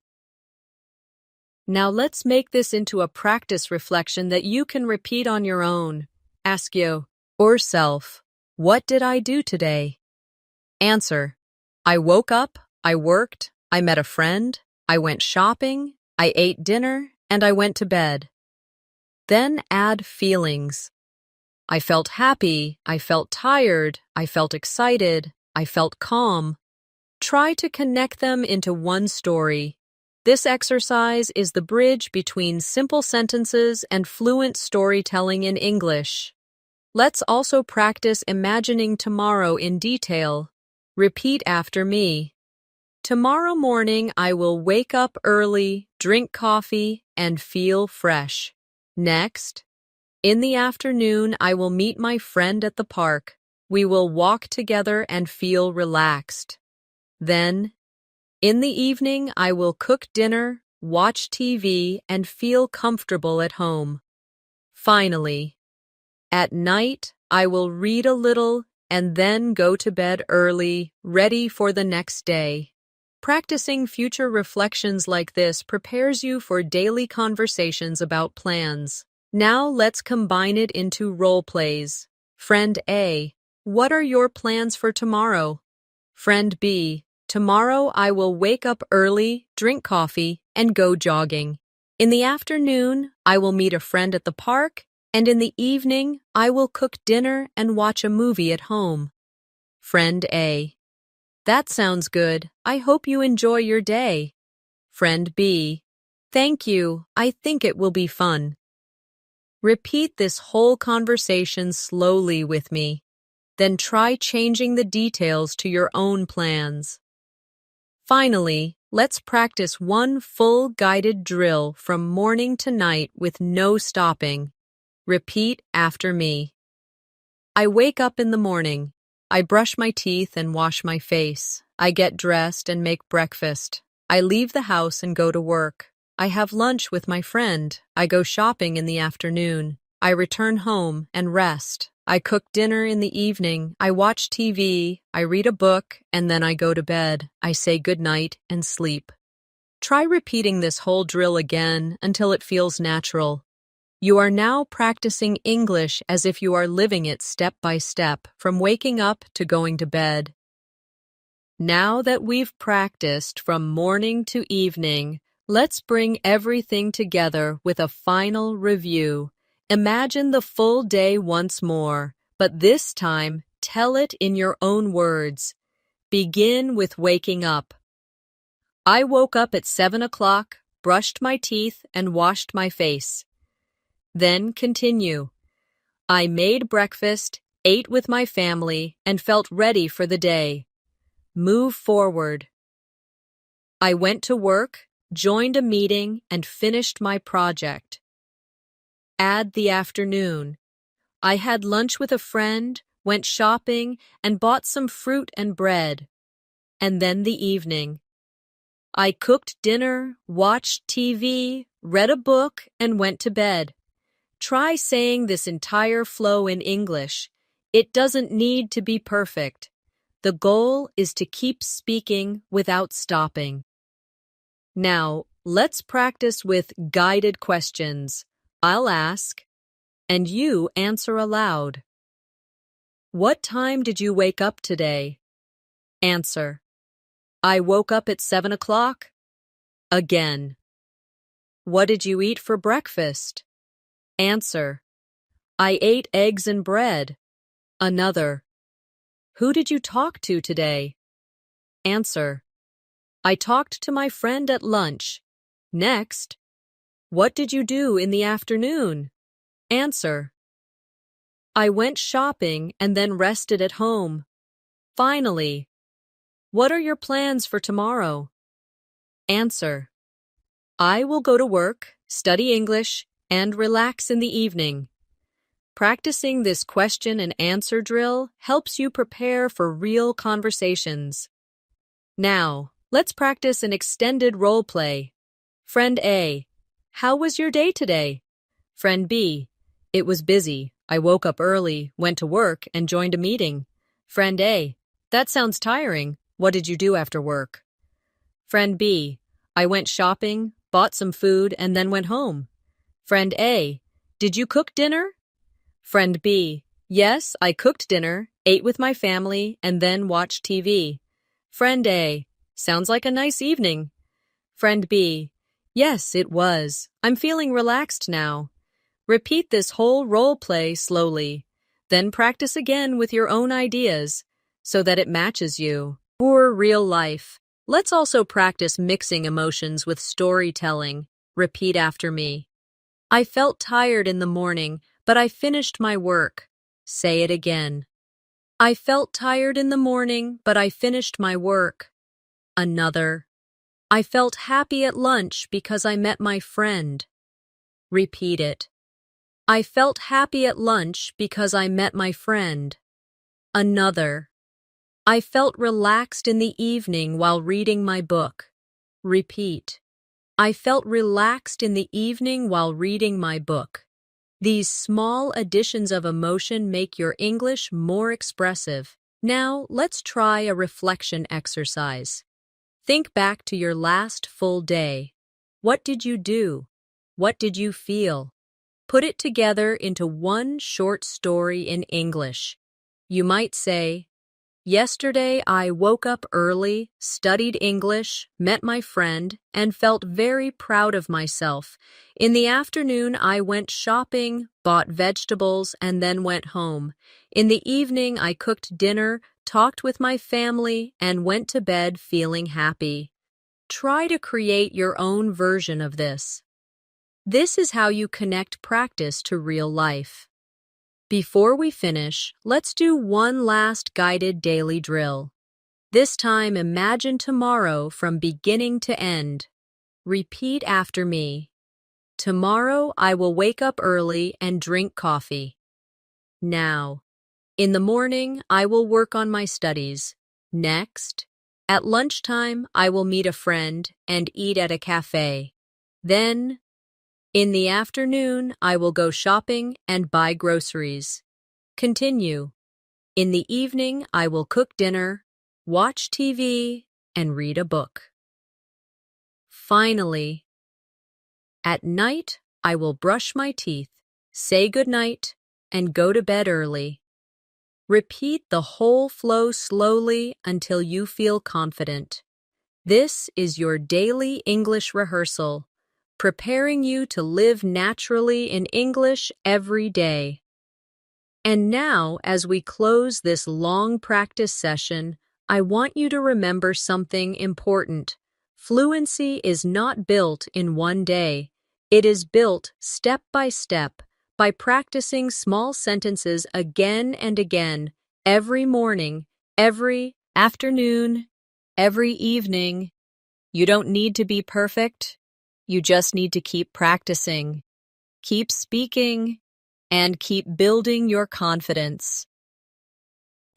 Now let's make this into a practice reflection that you can repeat on your own. Ask yourself, what did I do today? Answer, I woke up, I worked, I met a friend, I went shopping, I ate dinner, and I went to bed. Then add feelings. I felt happy, I felt tired, I felt excited, I felt calm. Try to connect them into one story. This exercise is the bridge between simple sentences and fluent storytelling in English. Let's also practice imagining tomorrow in detail. Repeat after me. Tomorrow morning, I will wake up early, drink coffee, and feel fresh. Next, in the afternoon, I will meet my friend at the park. We will walk together and feel relaxed. Then, in the evening, I will cook dinner, watch TV, and feel comfortable at home. Finally, at night, I will read a little and then go to bed early, ready for the next day. Practicing future reflections like this prepares you for daily conversations about plans. Now let's combine it into role plays. Friend A, what are your plans for tomorrow? Friend B, tomorrow I will wake up early, drink coffee, and go jogging. In the afternoon, I will meet a friend at the park, and in the evening, I will cook dinner and watch a movie at home. Friend A, that sounds good. I hope you enjoy your day. Friend B, thank you. I think it will be fun. Repeat this whole conversation slowly with me. Then try changing the details to your own plans. Finally, let's practice one full guided drill from morning to night with no stopping. Repeat after me. I wake up in the morning. I brush my teeth and wash my face. I get dressed and make breakfast. I leave the house and go to work. I have lunch with my friend. I go shopping in the afternoon. I return home and rest. I cook dinner in the evening. I watch TV. I read a book, and then I go to bed. I say goodnight and sleep. Try repeating this whole drill again until it feels natural. You are now practicing English as if you are living it step by step, from waking up to going to bed. Now that we've practiced from morning to evening, let's bring everything together with a final review. Imagine the full day once more, but this time, tell it in your own words. Begin with waking up. I woke up at 7 o'clock, brushed my teeth, and washed my face. Then continue. I made breakfast, ate with my family, and felt ready for the day. Move forward. I went to work, joined a meeting, and finished my project. Add the afternoon. I had lunch with a friend, went shopping, and bought some fruit and bread. And then the evening. I cooked dinner, watched TV, read a book, and went to bed. Try saying this entire flow in English. It doesn't need to be perfect. The goal is to keep speaking without stopping. Now, let's practice with guided questions. I'll ask, and you answer aloud. What time did you wake up today? Answer. I woke up at 7 o'clock. Again. What did you eat for breakfast? Answer. I ate eggs and bread. Another. Who did you talk to today? Answer. I talked to my friend at lunch. Next. What did you do in the afternoon? Answer. I went shopping and then rested at home. Finally. What are your plans for tomorrow? Answer. I will go to work, study English, and relax in the evening. Practicing this question and answer drill helps you prepare for real conversations. Now, let's practice an extended role play. Friend A. How was your day today? Friend B. It was busy. I woke up early, went to work, and joined a meeting. Friend A. That sounds tiring. What did you do after work? Friend B. I went shopping, bought some food, and then went home. Friend A. Did you cook dinner? Friend B. Yes, I cooked dinner, ate with my family, and then watched TV. Friend A. Sounds like a nice evening. Friend B. Yes, it was. I'm feeling relaxed now. Repeat this whole role play slowly. Then practice again with your own ideas so that it matches you. For real life. Let's also practice mixing emotions with storytelling. Repeat after me. I felt tired in the morning, but I finished my work. Say it again. I felt tired in the morning, but I finished my work. Another. I felt happy at lunch because I met my friend. Repeat it. I felt happy at lunch because I met my friend. Another. I felt relaxed in the evening while reading my book. Repeat. I felt relaxed in the evening while reading my book. These small additions of emotion make your English more expressive. Now, let's try a reflection exercise. Think back to your last full day. What did you do? What did you feel? Put it together into one short story in English. You might say, yesterday I woke up early, studied English, met my friend, and felt very proud of myself. In the afternoon I went shopping, bought vegetables, and then went home. In the evening I cooked dinner, talked with my family, and went to bed feeling happy. Try to create your own version of this. This is how you connect practice to real life. Before we finish, let's do one last guided daily drill. This time, imagine tomorrow from beginning to end. Repeat after me. Tomorrow, I will wake up early and drink coffee. Now, in the morning, I will work on my studies. Next, at lunchtime, I will meet a friend and eat at a cafe. Then, in the afternoon, I will go shopping and buy groceries. Continue. In the evening, I will cook dinner, watch TV, and read a book. Finally, at night, I will brush my teeth, say goodnight, and go to bed early. Repeat the whole flow slowly until you feel confident. This is your daily English rehearsal, preparing you to live naturally in English every day. And now, as we close this long practice session, I want you to remember something important. Fluency is not built in one day. It is built step by step, by practicing small sentences again and again, every morning, every afternoon, every evening. You don't need to be perfect. You just need to keep practicing, keep speaking, and keep building your confidence.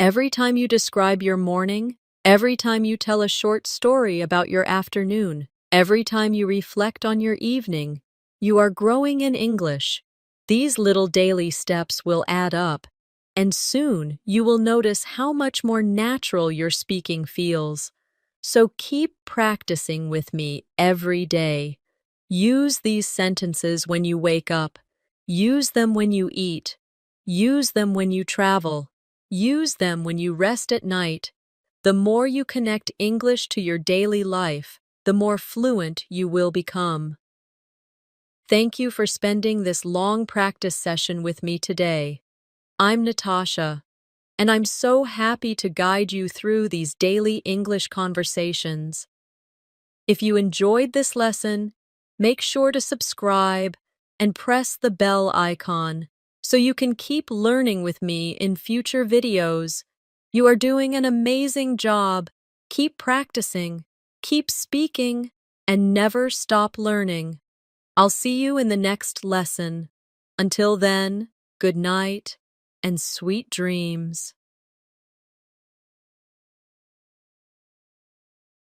Every time you describe your morning, every time you tell a short story about your afternoon, every time you reflect on your evening, you are growing in English. These little daily steps will add up, and soon you will notice how much more natural your speaking feels. So keep practicing with me every day. Use these sentences when you wake up. Use them when you eat. Use them when you travel. Use them when you rest at night. The more you connect English to your daily life, the more fluent you will become. Thank you for spending this long practice session with me today. I'm Natasha, and I'm so happy to guide you through these daily English conversations. If you enjoyed this lesson, make sure to subscribe and press the bell icon so you can keep learning with me in future videos. You are doing an amazing job. Keep practicing, keep speaking, and never stop learning. I'll see you in the next lesson. Until then, good night and sweet dreams.